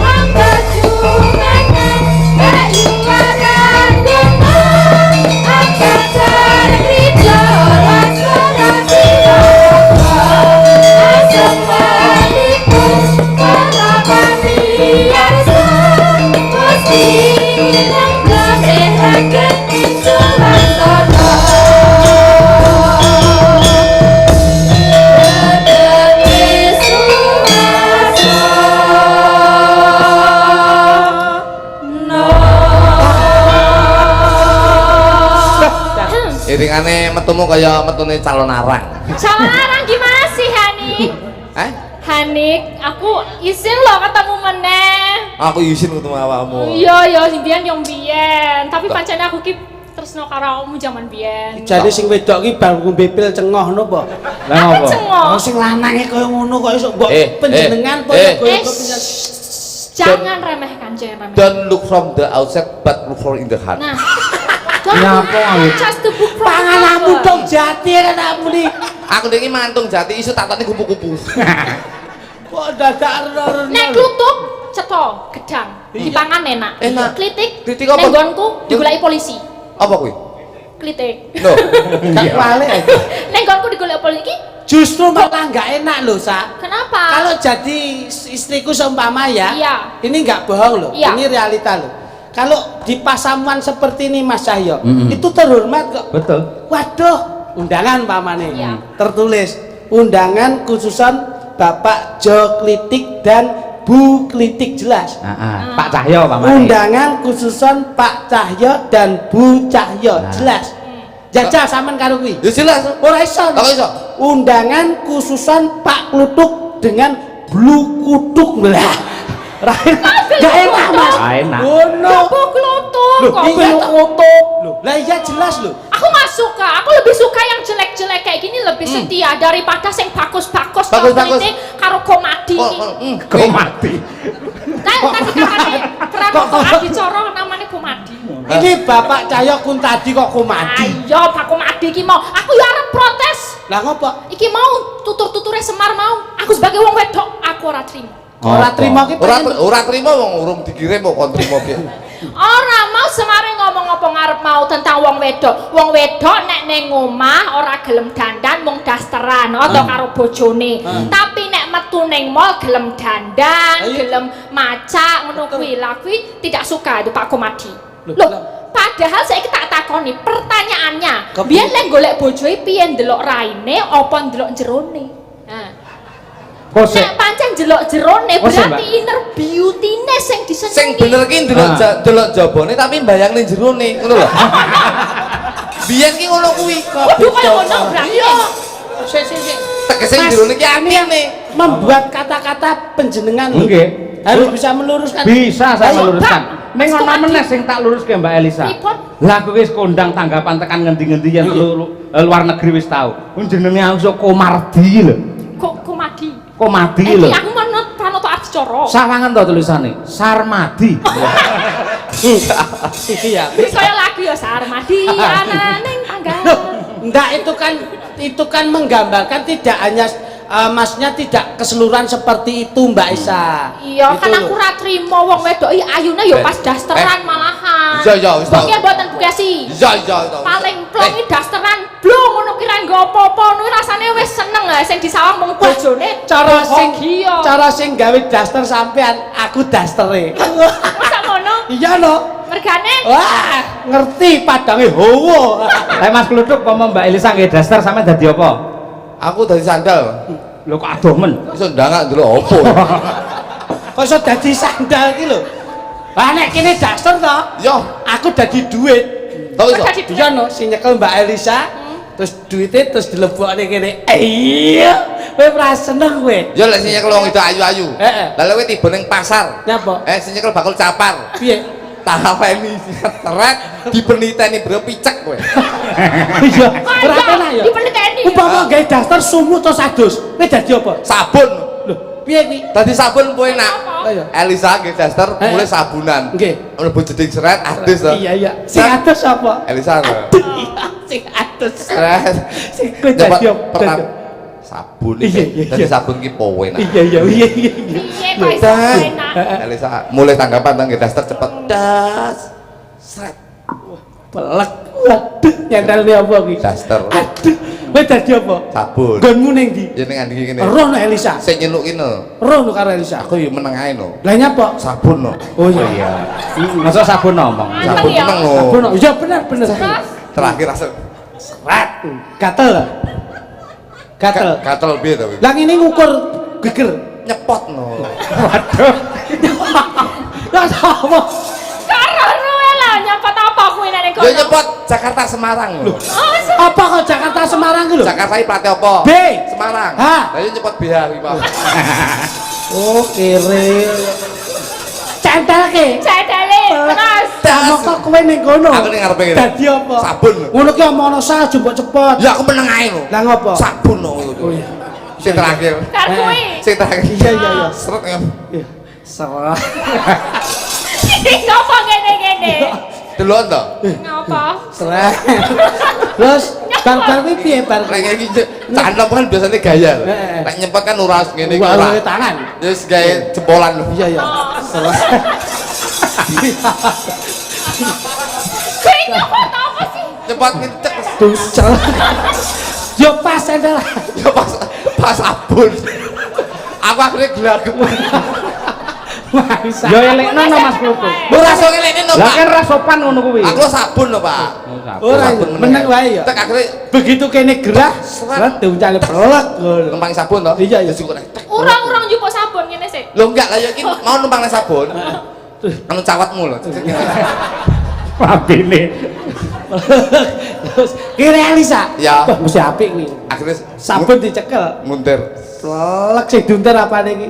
angka cumanan kayuaran dengan angka cerita laksana Iringane metumu kaya metune calon arang. Calon arang gimana sih Hanik? Hanik, aku izin loh ketemu meneh. Aku izin ketemu awakmu. Iya, Indian yang biyen. Tapi pancene aku ki tresno karo awakmu jaman biyen. Jadi sing wedok ki bang ngombe pil cengoh napa? Lah Aku ngopo? cengok. Oh sing lanange kaya ngono kok iso mbok panjenengan apa eh. kaya Jangan remehkan, jangan remehkan. Don't look from the outside but look from in the heart. Nah, Nyapa aku? just to book from panganamu our. dong jati anakmu nih. Aku iki mantung jati isu tak tani kupu-kupu. Kok dadak Nek klutuk ceto gedang dipangan enak. Enak. Klitik Klitik apa? nek nggonku digoleki polisi. Apa kuwi? klitik. Loh, Gak wale aja. Neng nggonku digolek apa iki? Justru malah nggak enak loh, Sa. Kenapa? Kalau jadi istriku seumpama ya, Iya. ini nggak bohong loh, Iya. ini realita loh. Kalau di pasamuan seperti ini Mas Cahyo, itu terhormat kok. Betul. Waduh, undangan pamane. Iya. Tertulis undangan khususan Bapak Jo Klitik dan Bu Klitik jelas. Pak Cahyo pamane. Undangan khususan Pak Cahyo dan Bu Cahyo jelas. Jajal sampean karo kuwi. ya jelas. Ora iso. Kok iso? Undangan khususan Pak Klutuk dengan Blue Kutuk lah. Gak enak Mas. Gak enak. Ngono. Coba klutuk kok. Iya Kutuk. Lah iya jelas loh. Aku gak suka, aku lebih suka yang jelek-jelek kayak gini lebih setia daripada yang bagus-bagus Bagus-bagus. klitik karo komadi iki. Kok mati. Tadi katanya Pranoto Adicara namanya komadi. Ini Bapak Cahyo kun tadi kok komadi. Ayo Pak komadi iki mau, aku ya arep protes. Lah ngopo? Iki mau tutur-tuture Semar mau, aku sebagai wong wedok aku ora trimo. Ora trimo ki Ora trimo wong urung dikirim kok kon trimo piye. Ora mau Semare ngomong apa ngarep mau tentang wong wedok. Wong wedok nek ning omah ora gelem dandan mung dasteran atau karo bojone. Tapi nek metu ning mall gelem dandan, gelem maca ngono kuwi. Lah kuwi tidak suka itu Pak Komadi. Loh, padahal saiki tak takoni pertanyaannya, biyen lek golek bojoe piye ndelok raine apa ndelok jerone? Nah. Nek pancen ndelok jerone berarti inner beauty-ne sing disenengi. Sing bener ki delok jabone tapi mbayangne jerone, ngono lho. Biyen ki ngono kuwi. Kudu kaya ngono berarti. Sik. Tegese jerone ki aneh. Membuat kata-kata penjenengan Nggih. harus bisa meluruskan. Bisa saya Ayo, meluruskan. Ning ana meneh sing tak luruske Mbak Elisa. Lah kowe wis kondang tanggapan tekan ngendi-ngendi yen luar negeri wis tau. Ku jenenge aku sok Komardi lho. Kok Komadi. Komadi lho. Aku manut Pranoto Adicara. Sawangan to tulisane? Sarmadi. Iya. Kaya lagu ya Sarmadi ana ning tangga. Enggak, itu kan menggambarkan tidak hanya masnya tidak keseluruhan seperti itu Mbak Isa. Iya, Gitu kan loh. aku ra trimo wong wedok iki ayune ya pas dasteran malahan. Iya, wis tau. Pokoke mboten bugasi. Iya. Paling plong iki dasteran blong ngono ki ra nggo apa-apa ngono rasane wis seneng lah sing disawang mung bojone Cara sing gawe daster sampean aku dastere. Masa ngono? Iya no. Mergane Wah, ngerti padange hawa. Lah Mas Kluthuk pomo Mbak Elisa nggih daster sampe dadi apa? Aku dari sandal. Lho kok adomen. Iso ndangak ndelok opo. Kok iso dadi sandal iki lho. Lah nek kene daster to, Yo, aku dadi duit. tau iso. Iya no, sing nyekel Mbak Elisa, terus duitnya terus dilebokne kene. Iya, kowe ora seneng kowe. Yo lek sing nyekel wong itu ayu-ayu. Heeh. Lah lek kowe tiba ning pasar. Nyapa? Sing nyekel bakul capar. Piye? Tahapeni terak dipeniteni bro picek kowe. Iya, ora kena ya. dipeniteni. Umpama gawe daster sumuk terus adus, kowe dadi apa? Sabun. Lho, piye kuwi? Dadi sabun kowe enak. Ayo. Elisa nggih daster Eh. mulai sabunan. Nggih. Mlebu jeding seret adus to. Iya. Sing adus apa? Elisa. Iya, sing adus. Seret. Sing kowe dadi apa? Pertama sabun iki. Dadi sabun ki powe enak. Iya. Piye kok iso enak? Elisa mulai tanggapan nang daster cepet. Das. Seret. Pelek. Waduh, nyandelne apa kuwi? Daster. Aduh, kowe dadi apa? Sabun. Gonmu ning ndi? Ya ning andi kene. Rono Elisa. Sing nyeluk kene. Rono karo Elisa. Aku yo meneng ae no. Lah nyapa? Sabun no. Oh iya. Masa sabun ngomong. Sabun ya. meneng no. Rono. Iya bener. Terakhir rasa Seret. Gatel. Gatel. gatel piye to? Lah ini ngukur geger. Nyepot no. Waduh. Lah apa? Karo ruwe lah nyepot apa kuwi nek kono. Ya nyepot Jakarta Semarang lho. Apa kok Jakarta Semarang ki lho? Jakarta iki plate apa? B. Semarang. H. Lah yo nyepot BH iki, Pak. Oh, kere. Centelke. Cedele terus. Kamu kok kowe ning kono? Aku ning ngarepe kene. Dadi apa? Sabun. Ngono ki omono salju mbok cepot. Ya aku meneng ae lho. Lah ngopo? Sabun no. Oh iya. Sing terakhir. Karo kuwi. Sing terakhir. Iya. Seret ya. Iya. Serah. Ngapa ngene-ngene? Delok to. Ngapa? Serah. Terus bar-bar kuwi piye bar? Lek iki cantem kan biasanya gaya lho. Heeh. Lek nyepot kan ora ngene iki Wah, ora. tangan. Terus gawe jempolan lho. Iya. Serah. Kuwi nyepot apa sih? Cepat ngecek. Dusel. Yo pas sendal. Ya pas sabun. Aku akhirnya gelagep. Masa. Yo elekno no Mas Klutuk. Ora iso ngelekne no, Lah Pak. kan ra sopan ngono kuwi. Aku sabun lho, Pak. Ora Sabun meneng wae ya. Tek akhirnya Begitu kene gerah, seret diuncale pelek. numpang sabun toh. Iya, iya. Syukur. Urang-urang njupuk sabun ngene sih. Lho enggak lah ya iki mau numpang sabun. Anu cawatmu lho. Rabine. Terus kira Elisa. Ya. Wah, mesti apik nih. Akhirnya Sabun dicekel. muntir. Pelek sing dunter apane iki?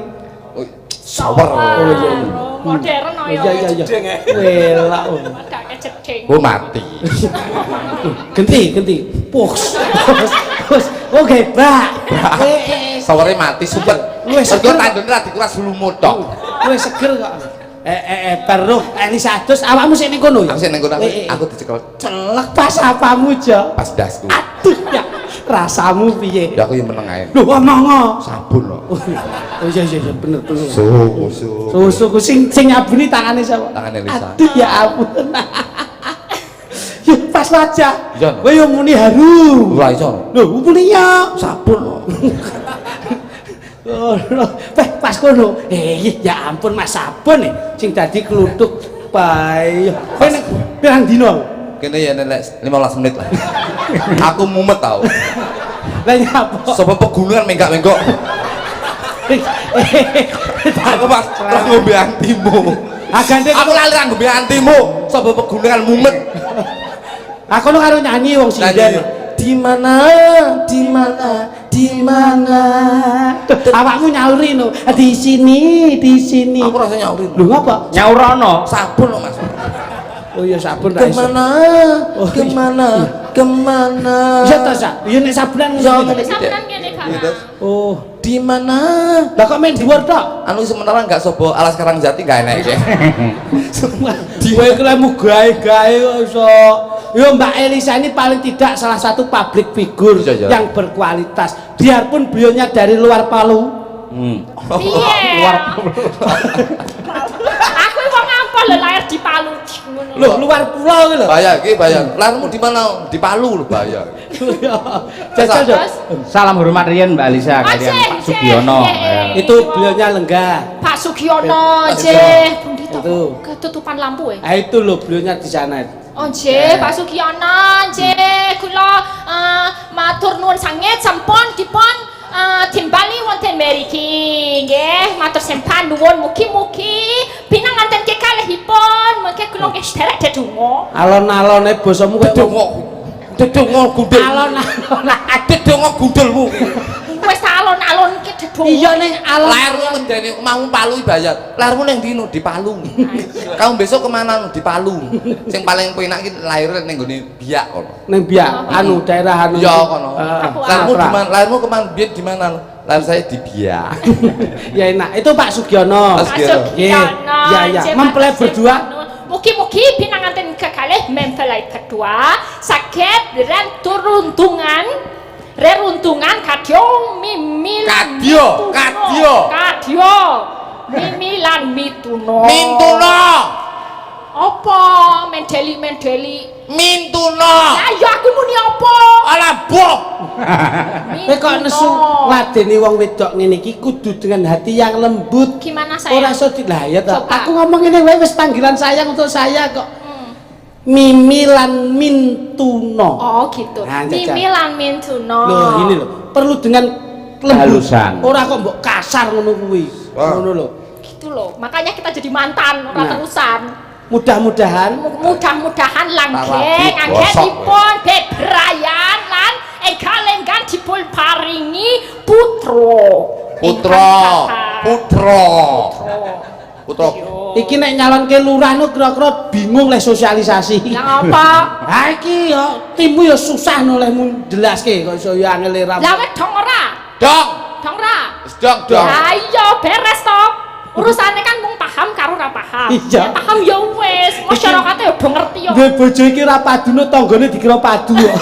Shower. Modern oh Iya iya iya. ya. Welak. Ada kejedeng. Oh mati. Genti. Pus. Oke, Mbak. Showernya mati super. Luwih seger. Seger tandone ra dikuras lumut tok. Kowe seger kok. Perlu Elisa terus awakmu sik ning kono ya? Aku sik ning kono aku dicekel Celek pas apamu, Jo? pas dasku. Aduh ya. Rasamu piye? Ya aku yang meneng ae. Lho ngomong. Sabun lho. Oh iya bener. Susu. Susu sing nyabuni tangane sapa? Tangane Elisa. Aduh ya ampun. Ya pas wajah. Iya, no. Kowe yo muni harum. Ora iso. Lho, muni ya. Sabun lho. Oh, pas kono. Ya ampun Mas sabun sing dadi kluthuk bae. Kowe nek pirang dino? Kene ya nek 15 menit lah. Aku mumet tau. Lah nyapa? Sapa pegunungan menggak-menggok. Aku pas ngombe antimu. Agane Aku lali ra ngombe antimu. Sapa pegunungan mumet. aku lu karo nyanyi wong sinden. Di mana? Awakmu nyauri no. Di sini. Aku rasa nyauri. Lho ngapa? Nyaurono. Sabun lho Mas. Oh iya sabun ra iso. Kemana? Bisa ta, Sa? Ya nek sabunan ngono. Sabunan kene Kak. Oh, Di mana? lah kok main dhuwur tok? Anu sementara enggak sobo alas Karangjati enggak enak iki. Kowe iki lemu gawe-gawe kok iso. Yo Mbak Elisa ini paling tidak salah satu public figure Iya. yang berkualitas. Biarpun beliaunya dari luar Palu. Piye? Aku wong apa lho lahir di Palu. Ngono. Loh, luar pulau iki lho. Bahaya iki, bahaya. Lahirmu di mana? Di Palu lho, bahaya. Jajal, Jo. Salam hormat riyen Mbak Alisa kalian Pak Sugiono. Itu beliaunya lenggah. Pak Sugiono, Pak jeh. Pundi to? Itu. Ketutupan lampu ya? Ah itu loh beliaunya di sana. Oh nggih, Pak Sugiono, nggih kula matur nuwun sanget sampun dipun timbali wonten mriki nggih, matur sempan nuwun mugi-mugi pinanganten kekalihipun mengke kula nggih sederek dedonga. Alon-alone basamu koyo Dedongo gundul. alon-alon. Dedongo gundulmu. Wis alon-alon ki dedonga. Iya ning alon. Lahirmu medeni mau Palu bayar. Lahirmu ning dino di Palu. Kamu besok kemana? Di Palu. Sing paling penak iki lahir ning gone Biak kono. Ning Biak, anu daerah anu. Iya kono. Lahirmu di Pra. mana? Lahirmu kemana? Biar di mana? Lahir saya di Biak. Ya enak. Itu Pak Sugiono. Mas Pak Sugiono. Sugiono. Iya. nggih, Mempelai matur berdua. sempan nuwun. Mugi-mugi pinanganten kekalih mempelai kedua saged reruntungan kadya mimilan kadya mimilan mituno apa mendeli Mintuno. ayo aku muni apa Alah boh. Kowe kok nesu ngladeni wong wedok ngene iki kudu dengan hati yang lembut. gimana saya Ora iso lah ya toh. Coba. Aku ngomong ngene wae wis panggilan sayang untuk saya kok. Mimi lan Mintuno. oh gitu Nah, jajal. mimilan mituno Loh, ini loh. Perlu dengan lembut. Halusan. Ora kok mbok kasar ngono kuwi. Wah. Ngono lho. gitu loh makanya kita jadi mantan ora Nah. terusan Mudah-mudahan mudah-mudahan langgeng Rapi, anggenipun bebrayan lan enggal lenggan dipun paringi putra iki nek nyalonke lurah nu kira-kira bingung le sosialisasi. lah apa Ha iki yo timmu yo susah nolehmu jelaske kok iso yo angel ra. lah wis dong ora Dong. wis Dong. lah iya beres toh urusannya kan mung paham karo ora paham Iya. ya paham ya wis masyarakatnya udah ngerti yo Duwe bojo iki ra padune tanggane dikira padu kok.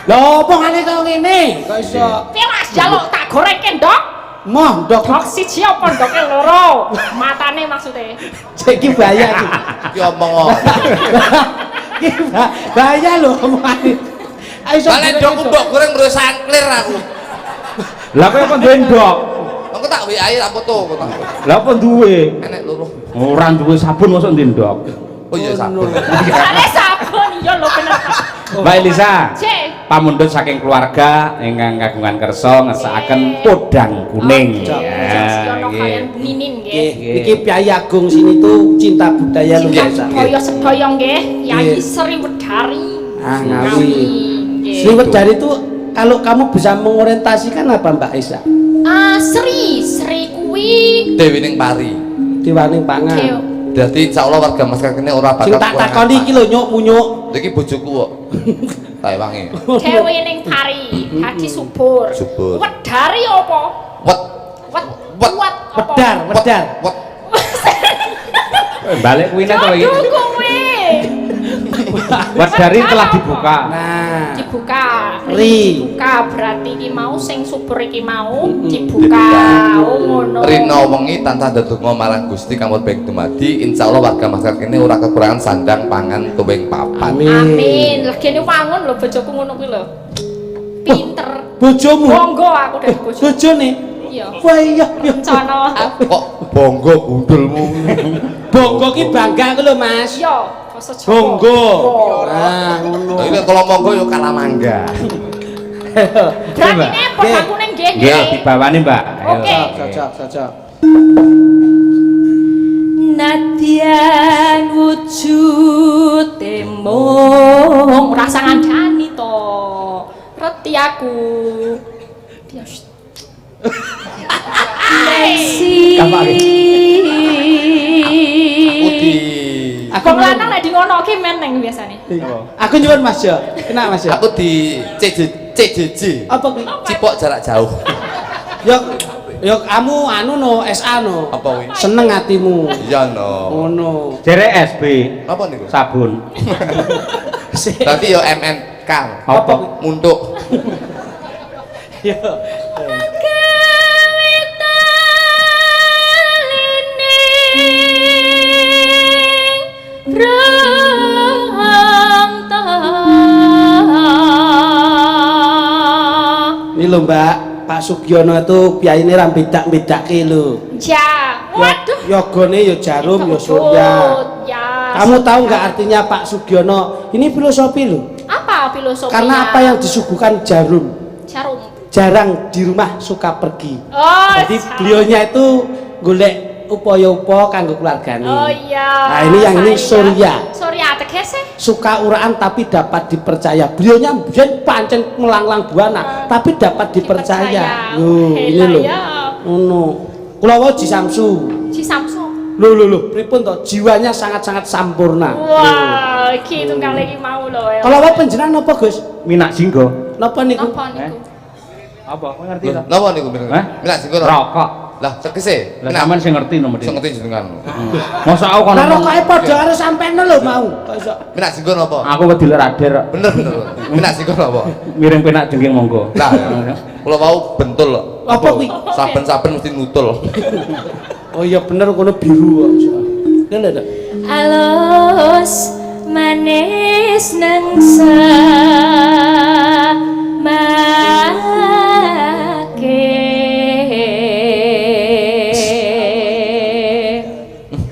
Lha opo ngene kok ngene? Kok iso piras jaluk tak gorengke ndok moh ndok ndok siji apa ndoke loro matane maksudnya iki bahaya iki. Ki omong. Bahaya lho omongane. Ayo iso. Balik ndok mbok goreng terus sangklir aku. Lah kowe apa duwe ndok? Aku tak WA-i tak foto kok tak. Lah apa duwe? Enek loro. Ora duwe sabun mosok ndek ndok. Oh iya sabun. Jane sabun iya lho bener. Mbak Elisa, Cek. pamundhut saking keluarga ingkang kagungan kersa ngersakaken podang kuning. Yono Ya, kalian ninin nggih. Iki Piai Agung sini tuh cinta budaya luar biasa. Kaya sedaya nggih, Yai Sri Wedari. Ah, Ngawi. Nggih. Sri Wedari itu kalau kamu bisa mengorientasikan apa Mbak Esa? Sri kuwi Dewi ning Pari. Diwaning pangan. Deo. Dadi insyaallah warga masyarakat kene ora Sing bakal tak kurang takoni apa. iki lho nyuk munyuk. Iki bojoku kok. Tak wangi. Dewe ning Pari, dadi subur. Subur. Wedari apa? Wet Wet Wet. kuat apa? Wedar, wedar. wet. Balik kuwi nek to iki. Aduh kowe. Wedari telah dibuka. Nah, Dibuka. Ri. Dibuka berarti iki mau sing subur iki mau dibuka. Oh ngono. Rina wengi tansah ndedonga marang Gusti kamur baik dumadi insyaallah warga masyarakat kene ora kekurangan sandang pangan tuwing papan. Amin. Legene wangun lho bojoku ngono kuwi lho. Pinter. bojomu. Bonggo aku dadi bojoku. Bojone. Iya. Wah iya, iya. Cono. Kok bonggo gundulmu. Bonggo ki bangga ku lho Mas. Iya, basa Jawa. Bonggo. Bonggo. Nah, ngono. Iki kalau monggo yo kalah mangga. Berarti nek aku ning nggih Nggih, nggih. dibawani, Mbak. Ayo. Oke. Cocok. Nadyan wujud mung Rasa ngandani to. Reti aku. Dias. si Gampang, Aku di Wong lanang nek di ngono ki meneng biasane. Aku nyuwun Mas yo. Enak Mas yo. aku di CJJ. Apa kuwi? Cipok jarak jauh. Yo kamu anu no SA no. Apa kuwi? Seneng hatimu. Iya no. Ngono. Jere SB Apa niku? sabun. Berarti yo MNK. Apa? Muntuk. Yo. Ini lho Mbak, Pak Sugiono itu piyaine ra bedak-bedake lho. Ja. Waduh. Yogone yo jarum yo surya. Ya. Kamu tahu nggak artinya Pak Sugiono? Ini filosofi loh. Apa filosofinya? Karena apa yang disuguhkan jarum Jarum. jarang di rumah suka pergi. Oh, Jadi beliaunya itu golek upaya-upaya kanggo keluargane. Oh iya. Nah, ini yang ini surya. Surya tegese. Suka uraan tapi dapat dipercaya. Beliaunya biyen pancen melanglang buana tapi dapat dipercaya. Loh, ini loh. Ngono. Kula wae Ji Samsu. Si Samsung. Loh, pripun to? Jiwanya sangat-sangat sampurna. Wah, iki tunggal iki mau lho. Kalau wae panjenengan napa, Gus? Minak jinggo. Napa niku? Napa niku? Apa? Kowe ngerti Lho, to? napa niku bener? Hah? Milah sing kono. Rokok. Lah, tegese. Lah sampean sing ngerti nomor Sing iki. ngerti jenengan. Mosok aku Lah kono. rokoke padha karo sampean lho mau. Kok iso? Milah sing kono apa? Aku wedi rader. Bener. Milah sing kono apa? Miring penak jengking monggo. Lah, kula wau bentul kok. Apa kuwi? Saben-saben mesti nutul. Oh iya bener kono biru kok. Lho lho. alus manis nangsa make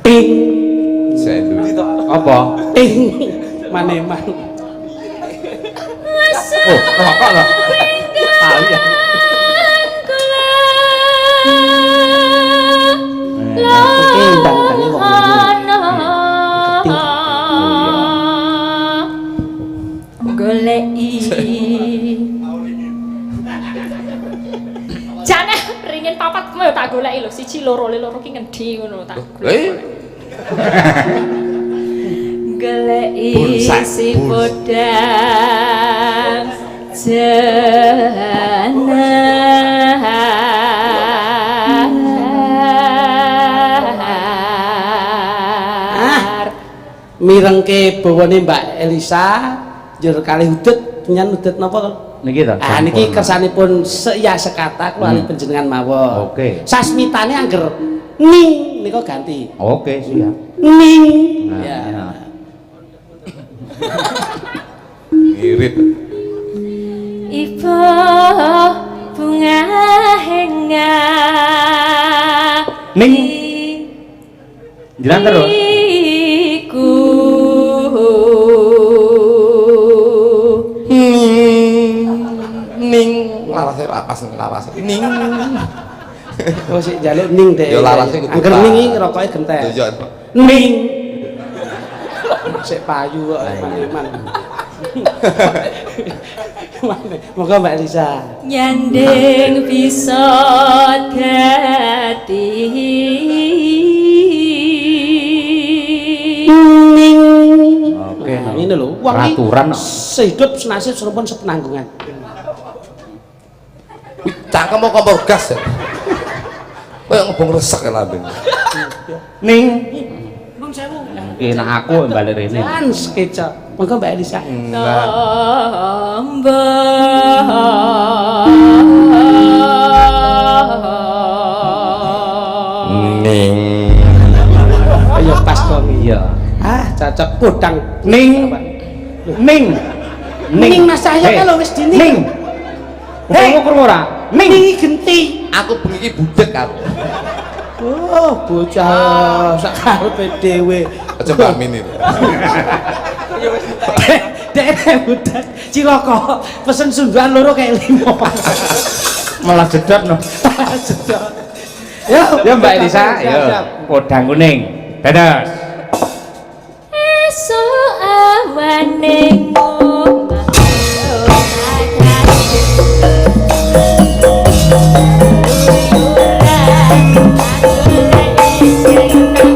Ping. Saya Apa? Ping. Maneman. Oh, rokok lho. Tahu ya. Oke, ndang-ndange wong goleki Jane ringin papat kowe tak goleki lho, siji loro ki ngendi ngono tak. goleki Bullseye, si bullseye. podang jenar mirengke bawane Mbak Elisa njur kalih udut nyan udut napa to? Niki to. Ah niki kersanipun seya sekata kula panjenengan mawon. Oke. Sasmitane angger ning nika ganti. Oke, siap. Ning. Nah, Ya. ya. Ngirit. Ibu bunga henga Ning jalan terus. iku Ning larase lapas ning. Oh sik njaluk ning deh. Ya larase kudu. Angger ning iki rokoke gentek. Yo Ning. Sik payu kok man-man. Moga Mbak Lisa. nyanding bisa dadi Oke, no. Ini lho, wong iki peraturan no. sehidup senasib serumpun sepenanggungan. cangkem mau kompor gas ya. Kayak ngebong resek ya lambene. Ning Nun sewu. enak aku balik rene. Lan sketsa. Moga Mbak Lisa. Ning. Ayo pas kok iki. Iya. Ah, cocok podang Ning. Ning. Ning Mas Cahyo kan lho wis dini. Ning. Hei, krungu ora? Ning Ning. iki genti. Aku bengi iki budek aku. Oh, bocah sak karepe dhewe. Aja Mbak Min itu. Dek budak cilaka pesen sunduan loro kayak 5. Malah jedot no. Sedot. Yo, Ya Mbak Elisa, siap, yo. siap. Podang kuning. Dados. esuk awane ngomah Thank you.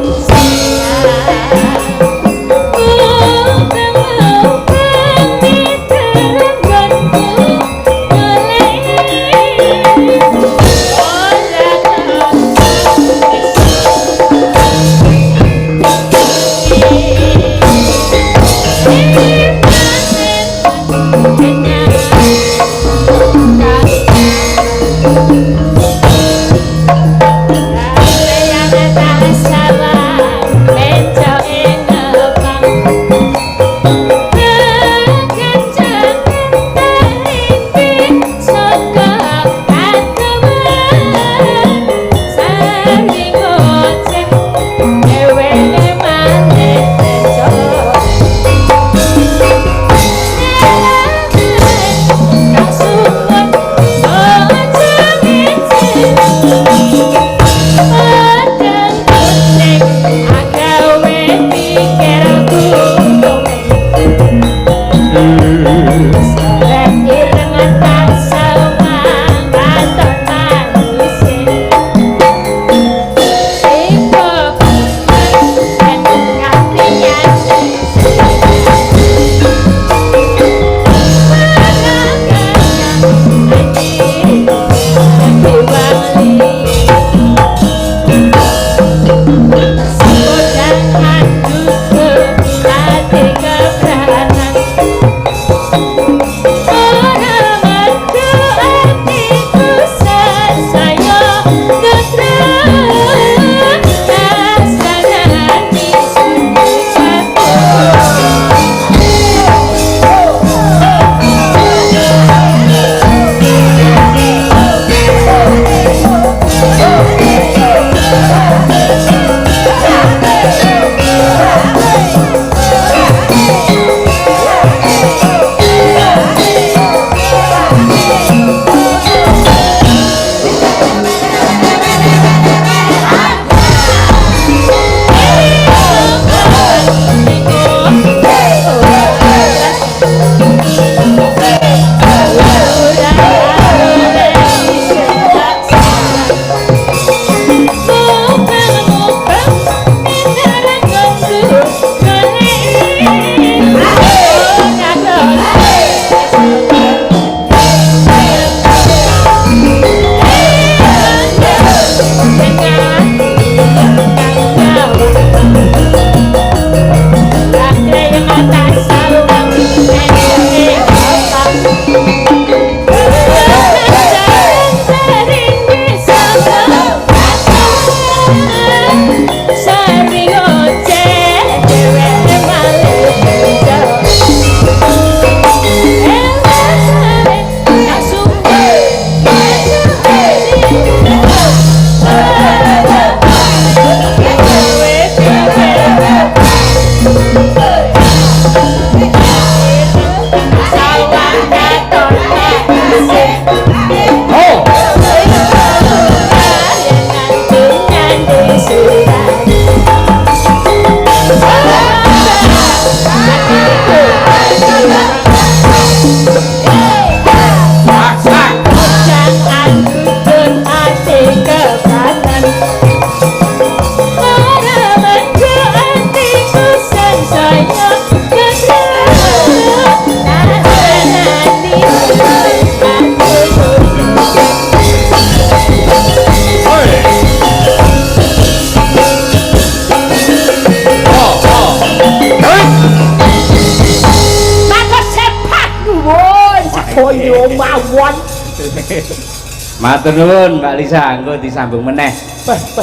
Matur nuwun Mbak Lisa, engko disambung meneh.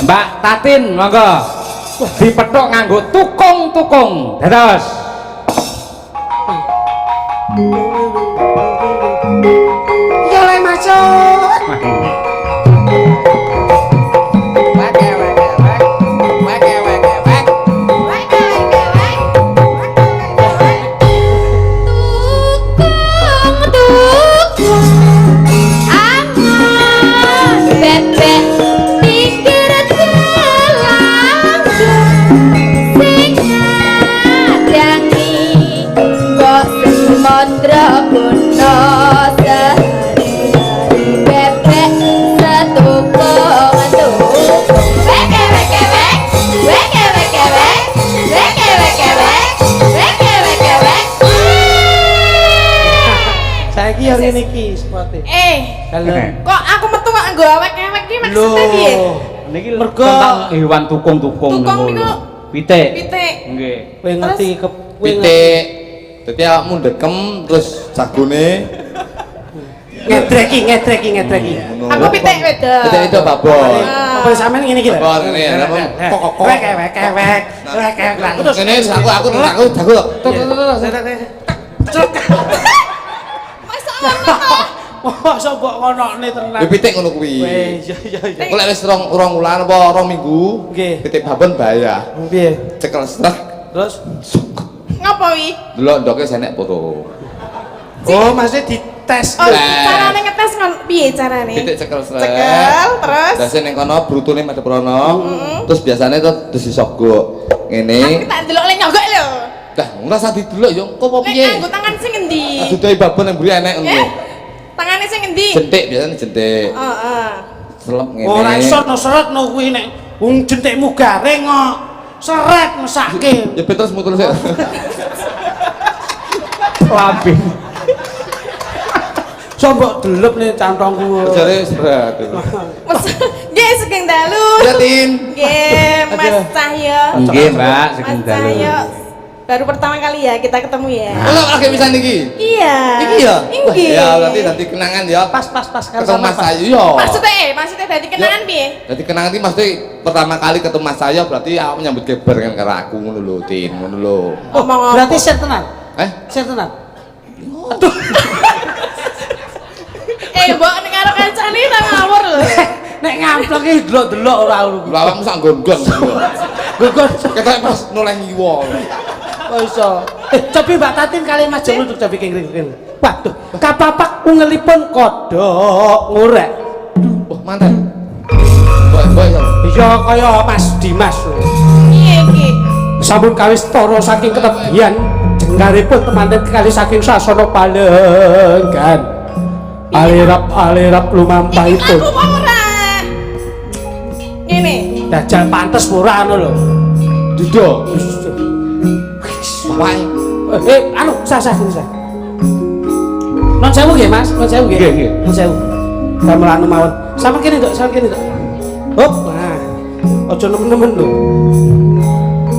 Mbak Tatin, monggo. Dipethuk nganggo tukung-tukung. Dados. Ya le masuk. Mondra guna sehari-hari bebek setukung tukung weke weke wek weke weke wek weke weke wek weke weke wek. Saiki yo ngene iki spote. Halo. Kok aku metu kok nggo awek-awek iki maksudnya piye? Niki Mergo- tentang hewan tukung-tukung Tukung niku niku lho. Pitik. pitik. Nggih. Kowe ngerti kowe Pitik. Dadi awakmu ndekem terus jagone ngedreki. Aku pitik wedok. pitik itu babon. Apa sampean ngene iki lho. Babon ngene apa kok. Wek. Terus Ngene aku jago. masa mbok ngonokne tenan. Ya pitik ngono kuwi. Iya. Kok lek wis rong wulan apa rong minggu, Nggih. pitik babon bahaya. Piye? Cekel strak. Terus Ngapa wi? Delok ndoke senek foto. oh masih dites. Oh, Lah. carane ngetes piye carane? Pitik cekel strak. Cekel, terus? Dase ning kono brutune madhep rono. Terus biasane terus disogok. Aku Ngene. tak delok le nyogok lho. Dah, ora usah didelok yo engko apa Lek piye? nganggo tangan sing endi? Aduh dhewe babon yang mburi enek ngono. Tangane sing endi? Jentik biasanya jentik. Heeh. Selep ngene. Ora iso no seret no kuwi nek wong jentikmu garing kok. Seret mesake. Ya terus mutul sik. Labing. Coba delep nih cantongku. Jare serat. Nggih sugeng dalu. Ya Tin. Nggih, Mas Cahyo. Nggih, Mbak, Mas sugeng dalu. Cahyo. Baru pertama kali ya kita ketemu ya. Kalau lagi bisa niki. Iya. Iki ya? Wah, Inggih. ya berarti dadi kenangan ya. Pas Ketemu Mas Ayu yo. Maksudnya dadi kenangan piye? Jadi kenangan iki mesti pertama kali ketemu Mas Ayu berarti aku menyambut geber kan karo aku ngono lho, Tin, ngono lho. Ngomong apa? Berarti share tenan. Share tenan. Aduh. Mbok nek karo kancane ta ngawur lho. Nek ngamplek iki delok-delok ora ngono. Lho awakmu sak nggon-nggon. Gugur. Ketok pas noleh ngiwo. Oh iso. Cobi Mbak Tatin kali Mas Jemu untuk cobi kengring. Waduh, kapapak ungelipun kodhok ngorek. Wah, mantan. Boy ya. Iya kaya Mas Dimas. Piye iki? Sampun kawis tara saking ketebian jenggaripun temanten kali saking sasana palenggan. Alirap lumampahipun. Aku apa ora? Ngene. Dajal pantes ora ngono lho. Dudo. Wae. Anu sah. Non sewu nggih Mas, non sewu nggih. Nggih. Non sewu. Damel anu mawon. Sampe kene Nduk, Hop. Nah. Aja nemen-nemen lho.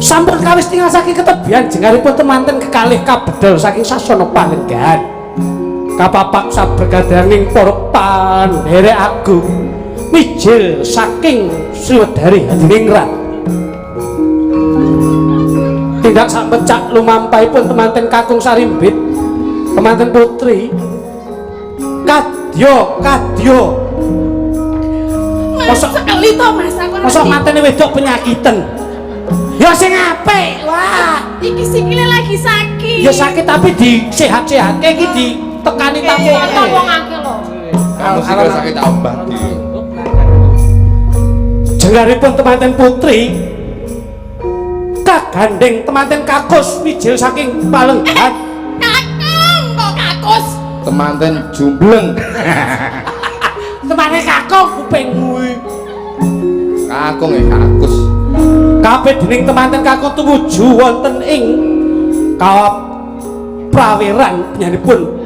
Sampun kawis tinggal saking ketebian jengaripun temanten kekalih kabedal saking sasana palenggan. Kapapak sabergadaning para pandherek agung mijil saking Sriwedari Hadiningrat. Tindak sak pecak lumampahipun temanten kakung Sarimbit, temanten putri kadya Mosok sekali to Mas aku. mosok matene wedok penyakiten ya sing apik. Wah Iki sikile lagi sakit. ya sakit tapi disehat-sehatke iki ditekani tamu Kok wong akeh lho. Kamu sih kalau sakit obati. jenggaripun temanten putri kagandeng temanten kakus mijil saking palenggan. Kakung kok kakus. Temanten jumbleng. Temane kakung kuping kuwi. Kakung ya kakus. Kabeh dening temanten kakung tumuju wonten ing kawat prawiran penyanipun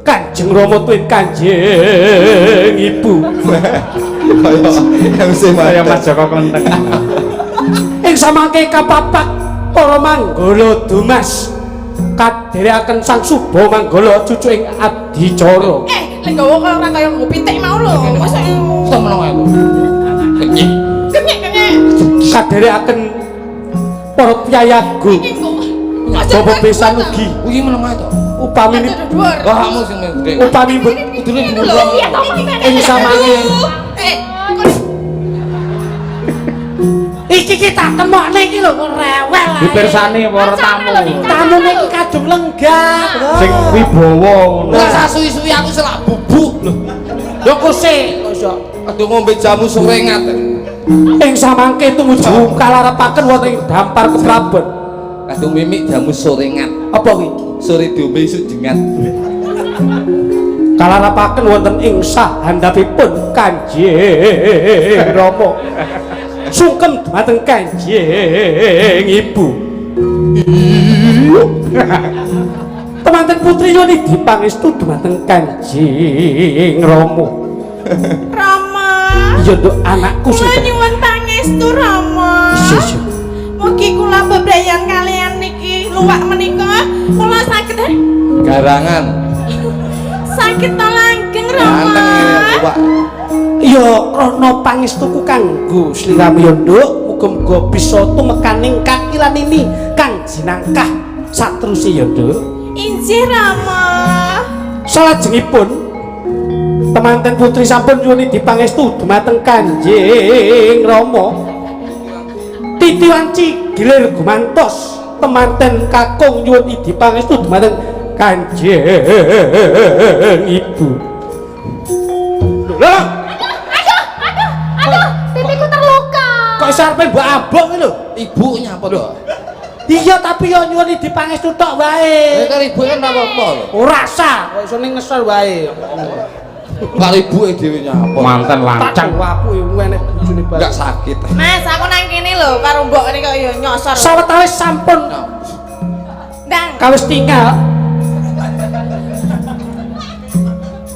Kanjeng Rama tuwin Kanjeng Ibu. Kaya MC Kaya Mas Joko Klenteng. Ing samangke kapapak para manggala dumas kadherekaken Sang Suba Manggala cucuking Adicara. lek gawa kaya ora kaya nggo pitik mau lho. Mosok Temen ae to. Kenyek. kenyek. Kaderekaken para piyayagu. Bapak besan ugi Kuwi meneng ae to. upami Dhuwur. Wah, kamu sing gede. upami Kudune Iya dhuwur. to Mas. ing samange Eh, iki kita temokne iki lho rewel ae. Dipirsani para tamu. Tamune iki kadung lenggah. Sing wibawa ngono. Ora sasuwi-suwi aku selak bubuk lho. Ya kusik kok. Aduh ngombe jamu surengat. Ing samangke tumuju kalarepaken wonten ing dampar keprabon. Aduh mimik jamu surengat. Apa kuwi? Sore diombe isuk jengat. Kalarapaken wonten ing sahandapipun Kanjeng Rama. Sungkem dumateng Kanjeng Ibu. Temanten putri yoni dipangestu dumateng Kanjeng Rama. Rama. Iya nduk anakku Kula sing nyuwun pangestu Rama. Iya. Mugi kula bebrayan kalian niki luwak menika kula saged Garangan. sakit to langgeng Ganteng ngene Rama. Pak. Ya ana pangestuku kanggo sliramu ya nduk, muga-muga bisa tumekaning kakilan ini kang jinangkah sateruse ya nduk. Injih Rama. Salajengipun temanten putri sampun nyuwun dipangestu dumateng Kanjeng Rama. Titi wanci gilir gumantos temanten kakung nyuwun dipangestu dumateng Kanjeng Ibu. Lho, Aduh, pipiku terluka. kok sarepe mbok abok iki lho? Ibu nyapa to? Iya tapi yo nyuwun dipangestu tok wae. Karo ibu kan apa-apa lho. Ora sah, kok iso ning ngesel wae. Karo ibuke dhewe nyapa. Manten lancang. Aku enek bojone Enggak bareng. sakit. Mas, aku nang kene lho karo mbok niki kok ya nyosor. Sawetawis sampun Ndang. kawis tinggal.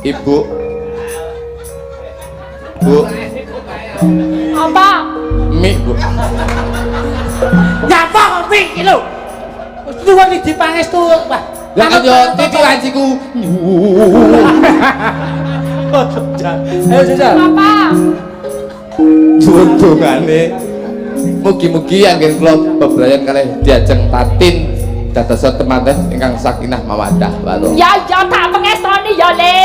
Ibu. Bu, Apa? mie Bu. Nyapa kopi iki lho. Nyuwun dipangestu, Pak. Lah kan yo titi wanciku. Ayo jajal. Apa? Suwun dongane. Mugi-mugi anggen kula bebrayan kalih diajeng tatin dados temanten ingkang sakinah mawaddah warahmah. Ya tak pengestoni ya Le.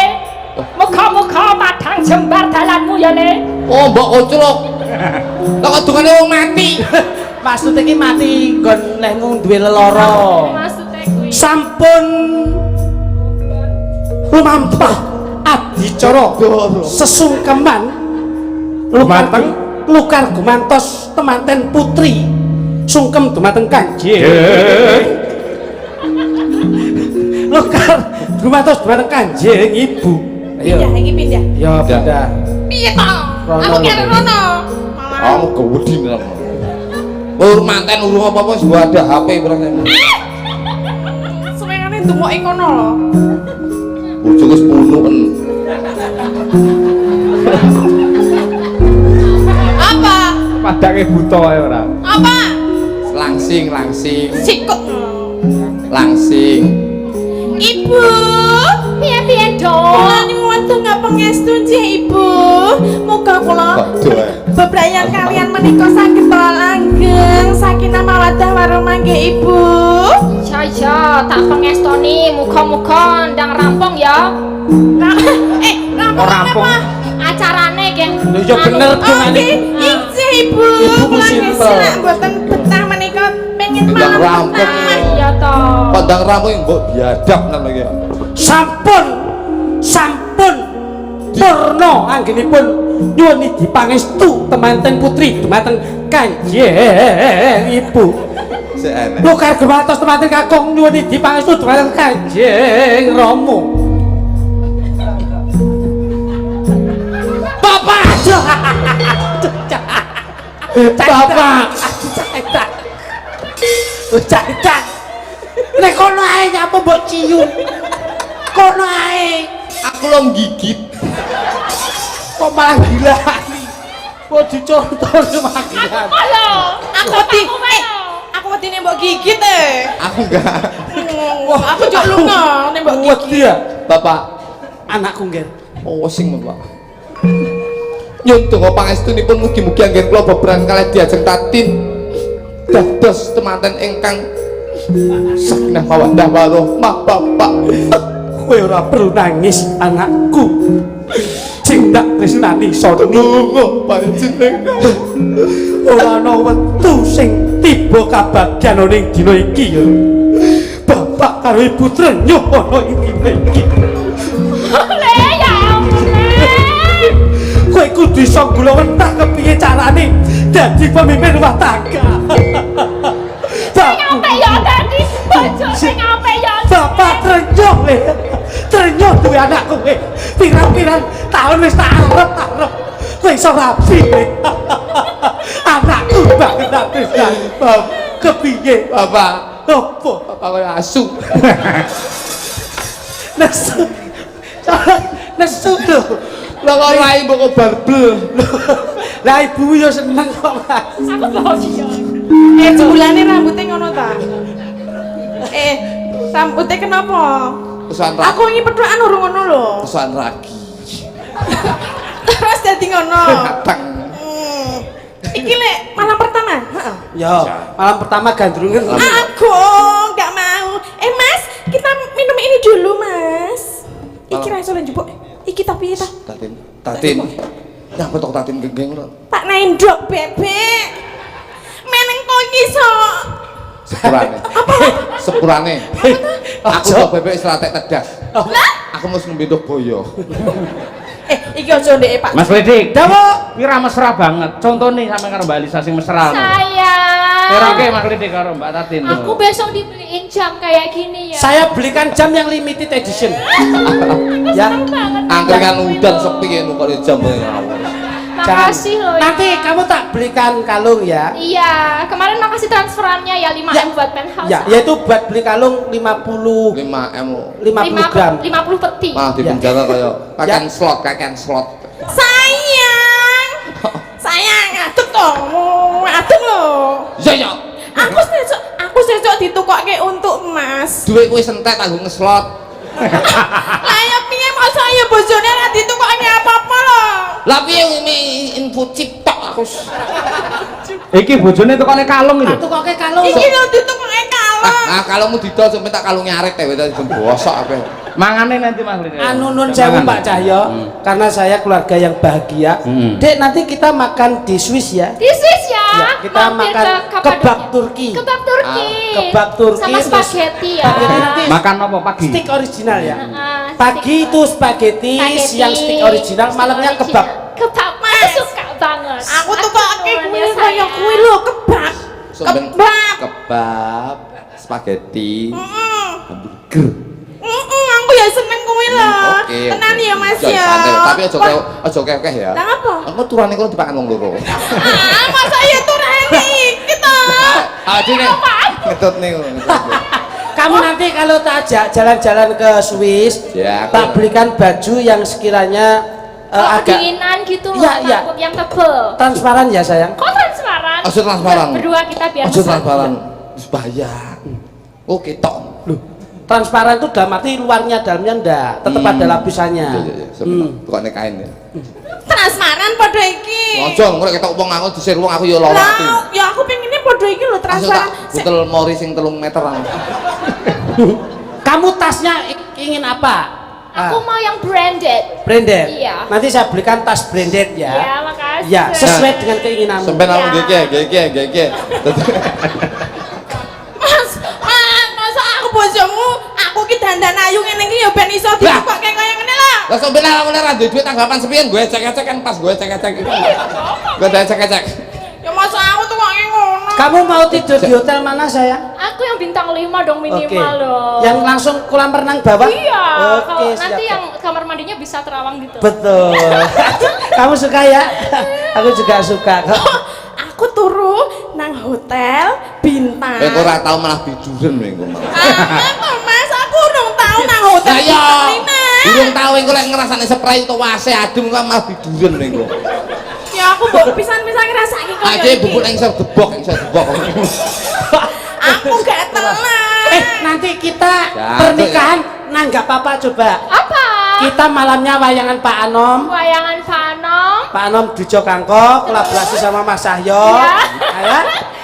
Muga-muga padhang jembar dalanmu ya Le. Oh, mbok koclok. Lah kok dongane wong mati. Maksud iki mati nggon lehmu duwe lelara. Maksudnya kuwi. Sampun lumampah adicara sesungkeman lukar gumantos temanten putri sungkem dumateng Kanjeng lukar gumantos dumateng Kanjeng Ibu. Pindah iki pindah. Ya pindah. Piye to? Rono Aku kene lho. rono. Kamu gawedi nang. Oh, manten urung apa-apa wis ada HP berarti. Senengane ndumoki kono lho. Bojoku wis punuken. Apa? Padange buta ae ora. Apa? Langsing. Sikuk. Langsing. Ibu, Piye-piye do? kula nyuwun donga pangestu nggih Ibu. Muga kula Kok doe. bebrayan kalian menika saged langgeng sakinah mawaddah warahmah nggih Ibu. Ya tak pengestoni muga-muga ndang rampung ya. Rampung Rampung. apa? Acarane ki. Lho ya bener dongane. Oke, injih Ibu. Ibu Kula simpel. ngesrak mboten betah menika pengen Ndang malam rampung. betah. Ya to. Pandang rampung mbok biadab nang iki. Sampun purna anggenipun nyuwun dipangestu temanten putri dumateng Kanjeng Ibu. Sik enek. Lukar gumantos temanten kakung nyuwun dipangestu dumateng Kanjeng Rama. Bapak. Bapak. Cak. Nek kono ae nyapa mbok cium. Kono ae. Aku lo gigit. Kok malah gila. Kok dicontoh malah gila. Halo. Aku aku wedine mbok gigit Aku enggak. Aku juk lunga nek mbok Kuat gigit. dia. Bapak, anakku nggih. Oh sing Pak. Nyun donga pangestunipun mugi-mugi anggen kula bebrang kalih diajeng tatin dados temanten ingkang sakinah mawaddah warahmah Bapak. Kowe ora perlu nangis anakku. Sing tak tresnani sono Panjenengan. ora ana wektu sing tiba kabagyan ning dina iki ya. Bapak karo Ibu Trenyo ana iki. Le ya ampun Le. Kowe kudu iso gula wentah kepiye carane dadi pemimpin rumah tangga. Nyampe ya tadi bojo sing nyampe ya. Bapak Trenyo le. Trenyo duwe anak kowe. Pirang-pirang tahun wis tak arep-arep. Kowe iso rapi le. Anakku banget pisan. Kepiye? Bapak, Opo? Bapak kaya asu. Nesu. Nesu lho. Lah kok rai mbok barbel. Lah ibu yo seneng kok, Mas. Aku bahagia. Jebulane rambutnya ngono ta? Rambutnya kenapa? Kesan Aku ragi. ini petukan urung ngono lho. Kesan ragi. Terus dadi ngono. Tang. Iki lek malam pertama. Heeh. Yo, malam pertama gandrungan. Aku nggak mau. Mas, kita minum ini dulu, Mas. Iki ra iso njupuk. Iki tapi ta. Tatin. Nah, betok tatin genggeng lho. Tak nendok, Bebek. Meneng kok iki sok. Sepurane. Sepurane. Aku kok bebek seratek tedas. Aku mesti ngembendok boyo. Iki aja ndek, Pak. Mas Ledik, Dawo. kira mesra banget. Contohnya sampe karo Mbak Lisa sing mesra. Sayang. Kira oke Mas Ledik karo Mbak Tatin. Aku besok dibeliin jam kayak gini ya. Saya belikan jam yang limited edition. Ya. Seneng banget. Angkringan udan sok piye kok jam ngawur. Makasih loh ya. Nanti kamu tak belikan kalung ya. Iya, kemarin makasih transferannya ya 5M Ya. buat penthouse. Ya, yaitu buat beli kalung 50 5M 50 gram. 50 peti. malah di penjara kaya kakek slot. Sayang. Sayang, aduk to. Aduk lho. Ya. Aku sesuk ditukokke untuk Mas. Duit kuwi sentet aku ngeslot. Lah ya piye masa ya bojone ra ditukokke apa-apa lho. Lah piye info chip tok aku. Iki bojone tekone kalung iki. Tukoke kalung. Iki lho ditukokke kalung. Ah, kalungmu didol sampe tak kalung nyaret dewe tadi bosok apa. Mangane nanti Mas Ledik. Anu nun sewu Pak Cahyo, karena saya keluarga yang bahagia. Dek, nanti kita makan di Swiss ya. Di Swiss ya. Ya, kita Mampir makan ke Kapadokia. kebab Turki. Kebab Turki. Kebab Turki Sama terus- spaghetti ya. Spaghetti nanti Makan apa pagi? steak original ya. Heeh, Pagi itu spaghetti, siang steak original, malamnya kebab. Kebab Mas suka banget. Aku tukokke kuwi ya, kaya sayang. kuwi lho kebab. Sampeyan Kebab. kebab, spaghetti, Heeh. hamburger. Aku ya seneng kuwi lho. Oke. Tenan ya Mas Jangan ya. santai, tapi aja kekeh ya. Lah apa? Aku turane kok dipakan wong loro. Masa ya turane iki to. Adine ngetut nih. Kamu nanti kalau tak ajak jalan-jalan ke Swiss, Ya, aku- tak belikan baju yang sekiranya agak Kedinginan gitu loh, Ya, ya. rambut yang tebel. transparan ya sayang. Kok transparan? Aja transparan. Berdua kita biar Aja transparan. Wis bahaya. Oke tok. Loh, transparan itu dalam arti luarnya, dalamnya enggak, tetap ada lapisannya. Iya. Sebentar. Tukane kain ya. Transparan padha iki. Aja ngorek ketok wong aku disir wong aku ya lara ati. Lah, ya aku pengennya padha iki lho Asal tak transparan. butel mori sing 3 meteran. Kamu tasnya ingin apa? Aku mau yang branded. Branded. Iya. Nanti saya belikan tas branded ya. Ya, makasih. Ya, sesuai dengan keinginanmu. Sampai aku Ya. gege. Mas, masa aku bojomu, aku ki dandan ayu ngene iki ya ben iso ditukokke kaya ngene lho. Lah sok bener aku ora duwe duit tanggapan sepian gue cek-cek kan pas gue cek-cek. Gue cek-cek. Ya masa aku tukokke ngono. Kamu mau tidur di hotel mana sayang? Aku yang bintang 5 dong Oke. minimal loh. Yang langsung kolam renang bawah? Iya, kalau Oke, nanti siap. yang kamar mandinya bisa terawang gitu. Betul. Kamu suka ya? Aku juga suka. Aku turu nang hotel bintang. Kowe ora tau malah biduren kowe malah. Apa Mas, aku urung tau nang hotel Lah ya. bintang 5. Durung tau engko lek ngrasane spray utawa wase adem kok malah biduren kowe. Ya aku mbok pisan-pisan ngrasake kaya Aja bubuk nang isor debok, Aku gak telan. Nanti kita Ya, pernikahan nanggap apa coba? Apa? Kita malamnya wayangan Pak Anom. Wayangan Fanom. Pak Anom Dujo Kangkok kolaborasi sama Mas Sahyo. Iya.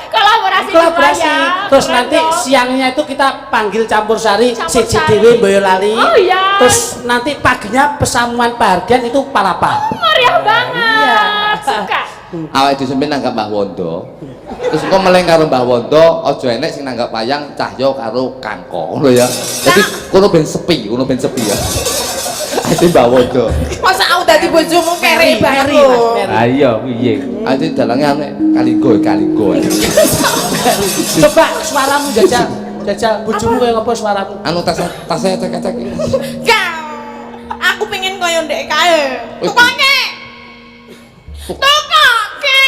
Kolaborasi Kolaborasi. juga ya. Terus Keren nanti dong. siangnya itu kita panggil campur sari Campur siji sari. dhewe Boyolali. Oh iya. Terus nanti paginya pesamuan Pahardian itu Palapa. Meriah banget. Iya. Suka. Awake dhewe sampe nanggap Mbah Wondo. Terus engko meleng karo Mbah Wondo, aja enek sing nanggap wayang Cahyo karo Kangko ngono ya. Jadi kono ben sepi ya. Ati Mbah Wondo. Masa aku dadi bojomu kere banget Mary, lho. Mas Mary. Ayo piye? Ati dalange ane kaligo. Coba suaramu jajal bojomu koyo ngopo suaramu? Anu tasnya cek-cek. Kang, aku pengen koyo ndek kae. Tukake. Tukake.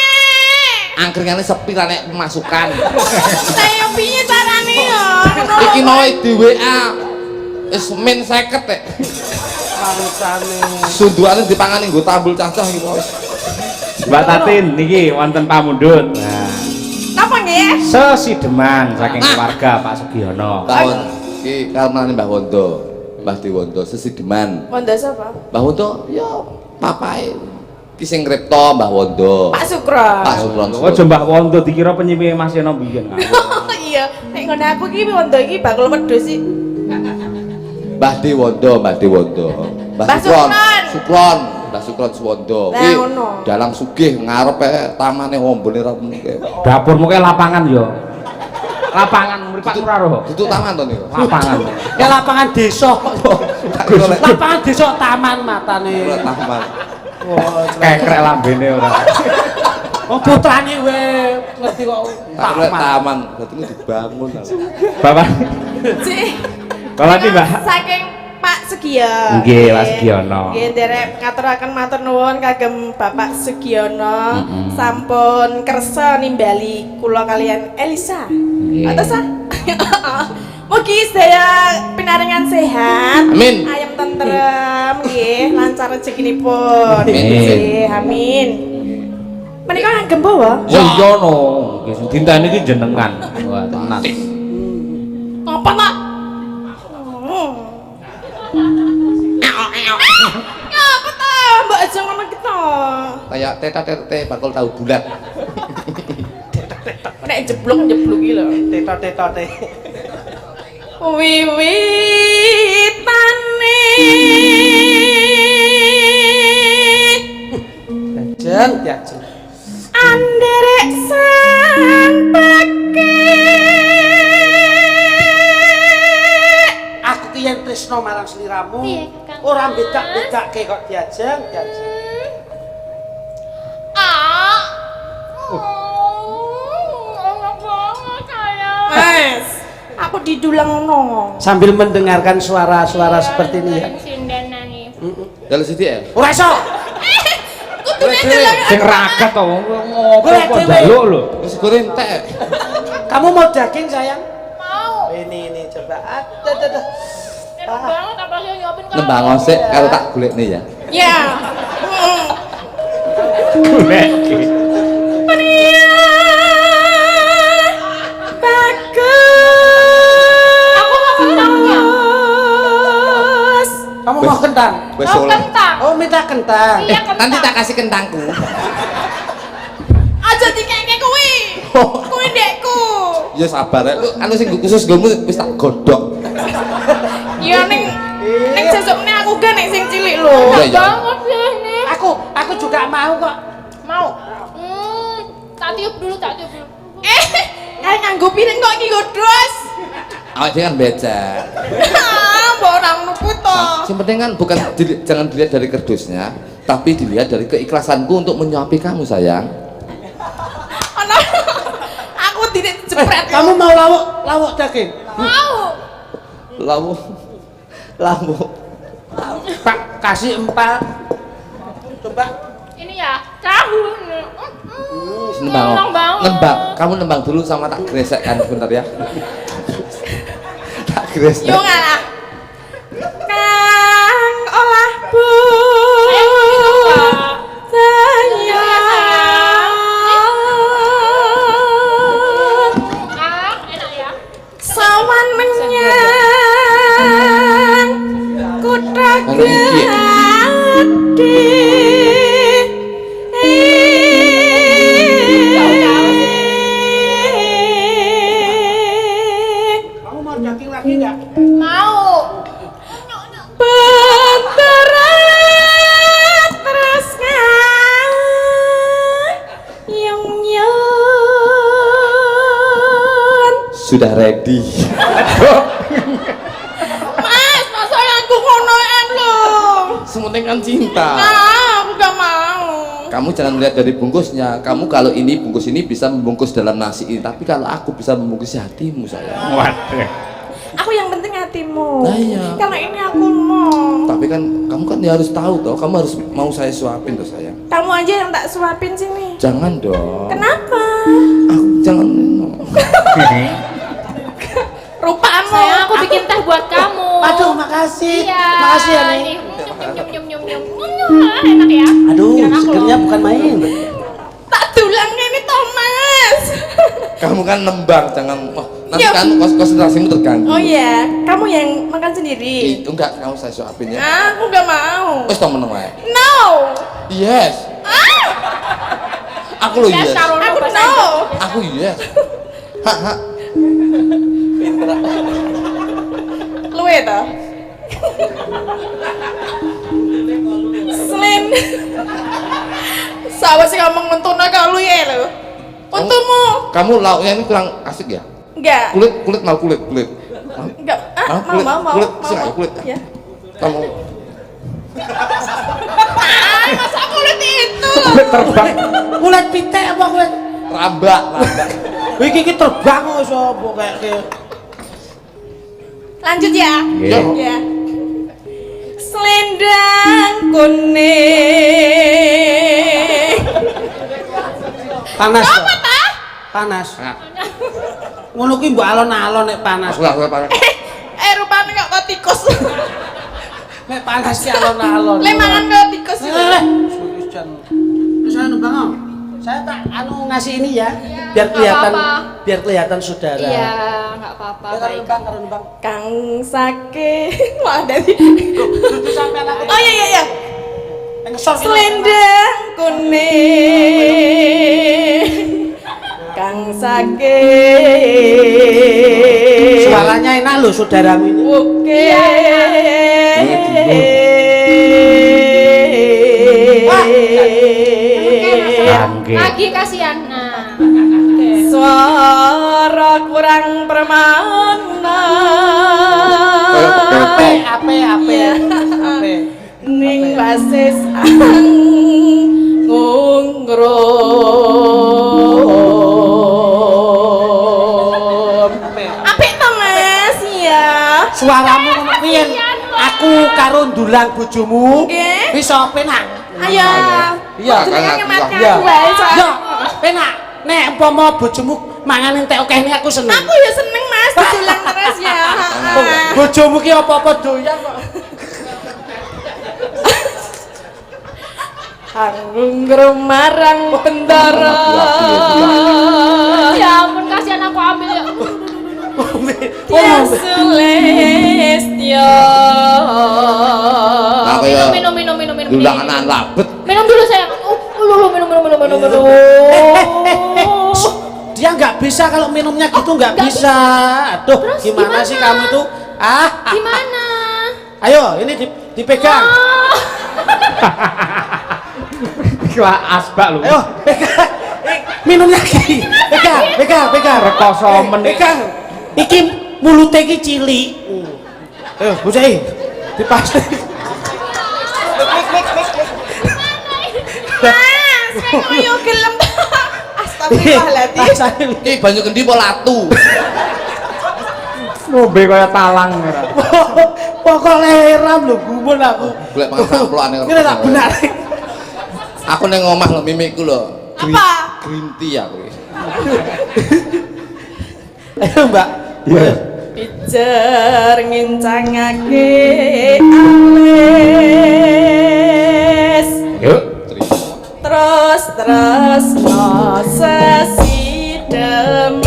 Angkringane sepi lah nek pemasukan. Saya piye carane ya? Iki mau di WA. Wis min 50 tek. Bangsane. Sunduane dipangani nggo tambul cacah iki wis. Mbak Tatin niki wonten pamundhut. Nah, Napa nggih? sesideman saking keluarga Pak Sugiono. Tahun iki kalmane Mbah Wondo. Mbah Dewondo sesideman. Wondo sapa? Mbah Wondo ya papae. Ki sing ngripta Mbah Wondo. Pak Sukron. Pak Sukron. Ojo Mbah Wondo dikira penyimpi Mas Yono biyen ngawur. Iya, nek ngono aku iki Wondo iki bakal wedhus sih. Mbah Dewondo. Mbah Sukron. Mbah Sukron Suwondo. Lah, ngono. Dalang sugih ngarep tamane ombone ra mungkin. Dapurmu kayak lapangan yo. Lapangan mripat ora roh. Itu taman to niku. Lapangan. Ya lapangan desa. Lapangan desa taman matane. Taman. Wah, Kekrek lambene ora. oh putrane we ngerti kok Taman. taman. Taman. Berarti ini dibangun. Bapak. Sih. Kalau iki, Mbak. Saking Pak Sugio. Nggih, Pak Sugiono. Nggih, nderek ngaturaken matur nuwun kagem Bapak Sugiono sampun kersa nimbali kula kalian Elisa. Nggih. Atas ah. Mugi sedaya pinaringan sehat. Amin. Ayam tentrem nggih, lancar rezekinipun. Amin. Nggih, amin. Menika ngagem bawa? Oh iya no. Nggih sing dinteni iki jenengan. Wah, tenan. Apa nak? Apa ta? Mbak aja ngono kita. Kayak teta-tete bakal tahu bulat. Nek jeblok iki lho. Teto-tetote. Wiwitane Jajeng. anderek sampeke. Aku ki yen tresno marang sliramu. Piye, Kakang? Ora bedak-bedake kok diajeng. Enak banget sayang. Mas, aku didulang no. Sambil mendengarkan suara-suara seperti ini ya. Sinden nani. Dalu sithik ya. Ora iso. Kudune Boleh, dulang. Sing raket to ngopo Golek kok dhewe. njaluk lho. Wis goreng entek. Kamu mau daging sayang? Mau. Ini coba. Aduh. Enak banget apa sih nyopin kamu? Nembang osek karo tak golekne ya. Ya. Golek. Pria bagus. Kamu mau kentang? Wis Mau oleh. kentang. Oh, minta kentang. Iya kentang. Nanti tak kasih kentangku. Aja dikeke kuwi. Kuwi ndekku. Ya sabar ya. Lu anu sing khusus gomu wis tak godhog. Ya ning sesukne aku ga nek sing cilik lho. Iya, Enak iya. banget sih ini. Aku juga mau kok. Mau. Tak tiup dulu. Kayak nganggo piring kok iki godhos. Awak dhewe kan becek. Mbok ora nuku to. Yang penting kan bukan jangan dilihat dari kerdusnya, tapi dilihat dari keikhlasanku untuk menyuapi kamu sayang. Ana aku tidak jepret. Kamu mau lawuk daging? Mau. Lamu. Pak, kasih 4. Coba. Ini ya tahu. Nembang. Enak banget. Nembang. Kamu nembang dulu sama tak gresek kan bentar ya. Tak gresek. Yo ngalah. Kang olah bu. Ayo, minum, Kak. Sayang. Enak ya. Sawan menyang kutha Anu iki sudah ready. Mas, masa aku ngonoan lho. Sementing kan cinta. Nah, aku gak mau. Kamu jangan melihat dari bungkusnya. Kamu kalau ini bungkus ini bisa membungkus dalam nasi ini, tapi kalau aku bisa membungkus hatimu sayang. Waduh. Aku yang penting hatimu. Nah, iya. Karena ini aku mau. Tapi kan kamu kan ya harus tahu toh, kamu harus mau saya suapin toh sayang. Kamu aja yang tak suapin sini. Jangan dong. Kenapa? Aku jangan. Rupamu. Sayang, aku bikin teh buat kamu. Aduh, makasih. Iya. Makasih ya, nih. Enak ya. Aduh, Kirain aku segernya loh. bukan main. Tak dulang ini Thomas. Kamu kan nembang, jangan. Oh, nanti Iya. kan konsentrasimu terganggu. Oh iya, kamu yang makan sendiri. Itu enggak, kamu saya suapin ya. Aku gak mau. Wes tau meneng wae. No. Yes. Aku lo Ya, yes. Sarono Aku bahasa no. Inggris. Aku yes. Hak. Luwe toh. Selain Sawa sih ngomong mentuna kalau ya lo. Untukmu. Kamu lauknya ini kurang asik ya? Enggak. Kulit mau kulit. Enggak. Kulit, Mau. kulit, sih nggak kulit. Ya. Kamu Masa kulit itu? Kulit terbang. Kulit pitik apa kulit? rambak. Iki terbang kok sapa kayak Lanjut ya. Iya. Ya. Selendang kuning. panas. Apa ta? Panas. Nah, Ngono kuwi mbok alon-alon nek panas. aku panas. Rupanya nggak kok tikus. Nek panas ki alon-alon. Le mangan kok tikus. Terus anu Bang. Saya tak ngasih ini ya, biar nggak kelihatan apa-apa. biar kelihatan saudara. Iya, nggak apa-apa. Ya Baik. karo Bang. Kang Sake. Wah dari. Dudu sampean aku. Oh iya. Ngesor ki. Selendang kuning. Kang Sake. Suaranya enak loh saudaramu ini. Oke. Bangke. Lagi kasihan. Nah. Suara kurang permana. Ape. Ning basis ngungrum. Apik to Mas ya. Suaramu ngono piye? Aku karo ndulang bojomu. Nggih. Wis penak. Ayo. Iya, Jenenge kan nyematke Iya. aku wae. Soalnya Yo, penak. Nek umpama bojomu mangan entek akeh ini aku seneng. aku ya seneng Mas didulang terus ya. Bojomu ki apa-apa doyan kok. Anggung marang bendara. Ya ampun, kasihan aku ambil ya. Ya Sulestyo. Apa ya? Minum. Dulangan labet. Minum dulu sayang. Minum. Dia nggak bisa kalau minumnya gitu nggak bisa. Aduh, Terus gimana gimana? sih kamu tuh? Gimana? Ayo, ini dipegang. Oh. Wah, asbak lu. Ayo, pegang. Minumnya lagi. Pegang. Rekoso menit. Pegang. Iki mulute iki cilik. Ayo, bocah iki. Dipasti. Mas, koyo gelem. Astagfirullahaladzim. Iki banyu kendi apa latu? Ngombe kaya talang ora. Pokok leheran lho gumun aku. Golek mangan samplokane. Ini tak benar. Aku ning omah lho mimikku lho. Apa? Green tea aku. Ayo, Mbak. Iya. Pijer ngincangake alis. Yuk. Terus no sesi demen.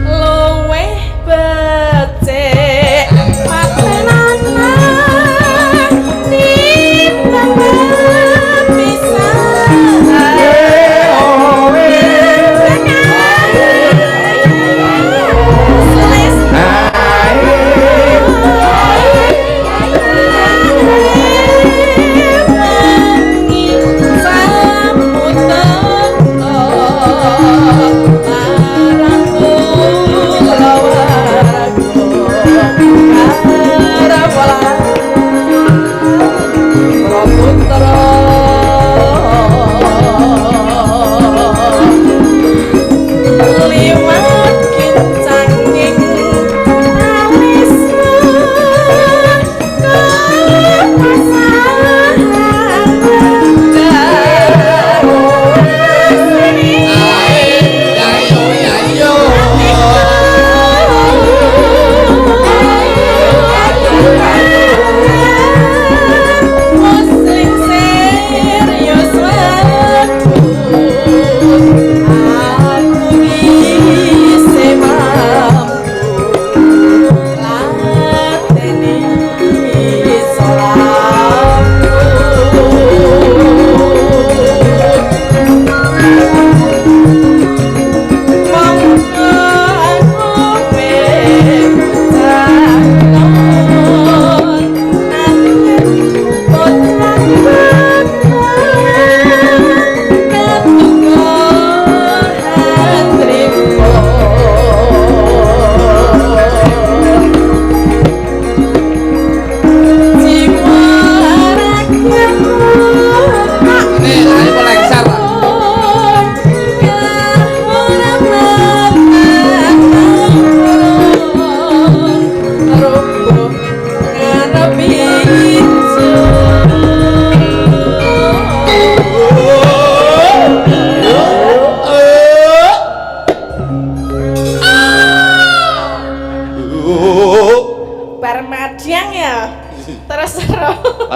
Luweh becik matenan timbang bisa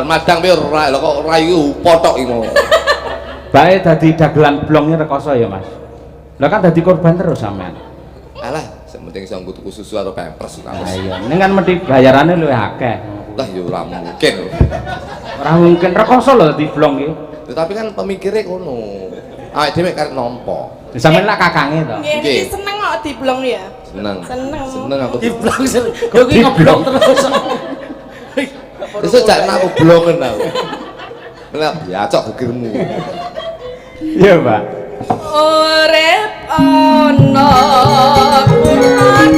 Madang piye ora lho kok ora iku potok iku. Bae dadi dagelan blongnya rekoso ya Mas. Lah kan dadi korban terus sampean. Alah, sementing iso tuku susu atau pampers Nah iya, ini kan mesti bayarannya luwih akeh. lah ya ora mungkin. Ora mungkin rekoso lho dadi blong iki. Ya, tapi kan pemikirnya kono. Awake dhewe karep nampa. Sampeyan lah kakange to. Nggih, Nggih. iki seneng kok diblong ya. Seneng. Seneng. Seneng aku. Diblong sih. Kowe iki ngoblong terus. Besok jak aku blongen aku. Lah ya cok gegirmu. Iya, Mbak. Urip ana kurang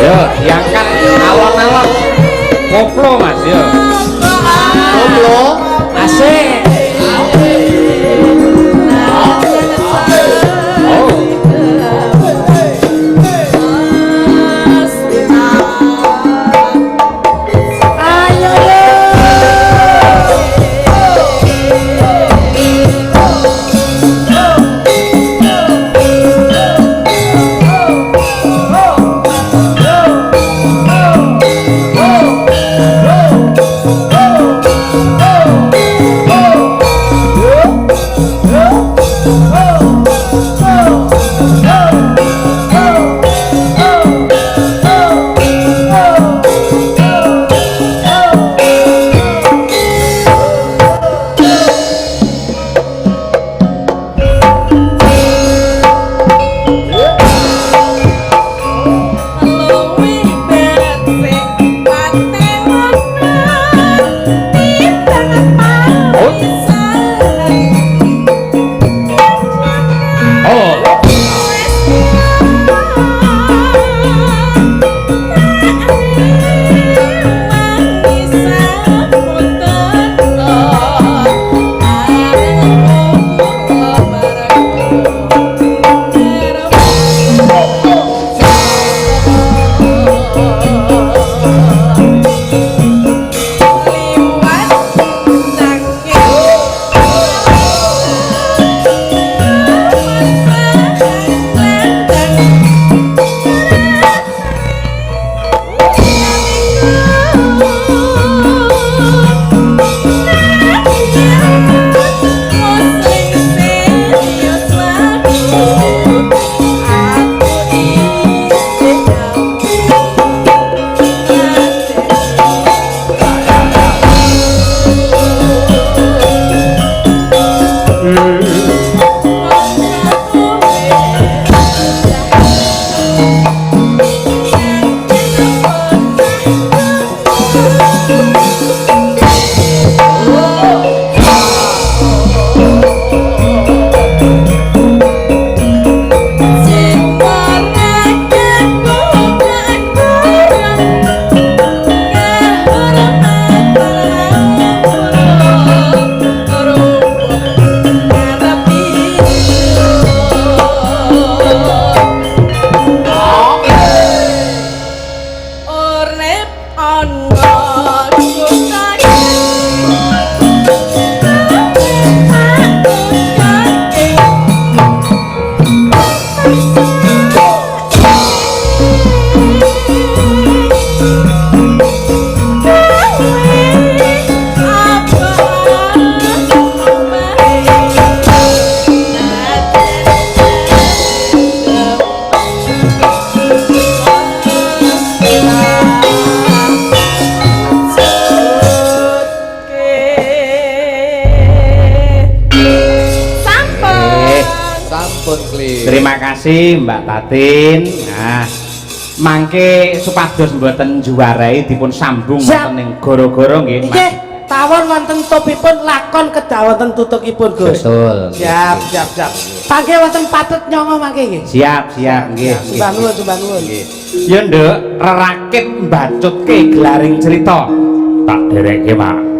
Yo, diangkat alon-alon. Koplo Mas yo. Koplo. Asik. Terima kasih Mbak Tatin. Nah, mangke supados mboten juarai dipun sambung wonten ing goro-goro nggih. Nggih, tawon wonten topipun lakon kedah wonten tutukipun Gus. Betul. Siap. Pangke wonten patut nyongo mangke nggih. Siap, nggih. Sembah nuwun. Ya Nduk, rerakit mbacutke gelaring cerita. Tak derekke, Pak.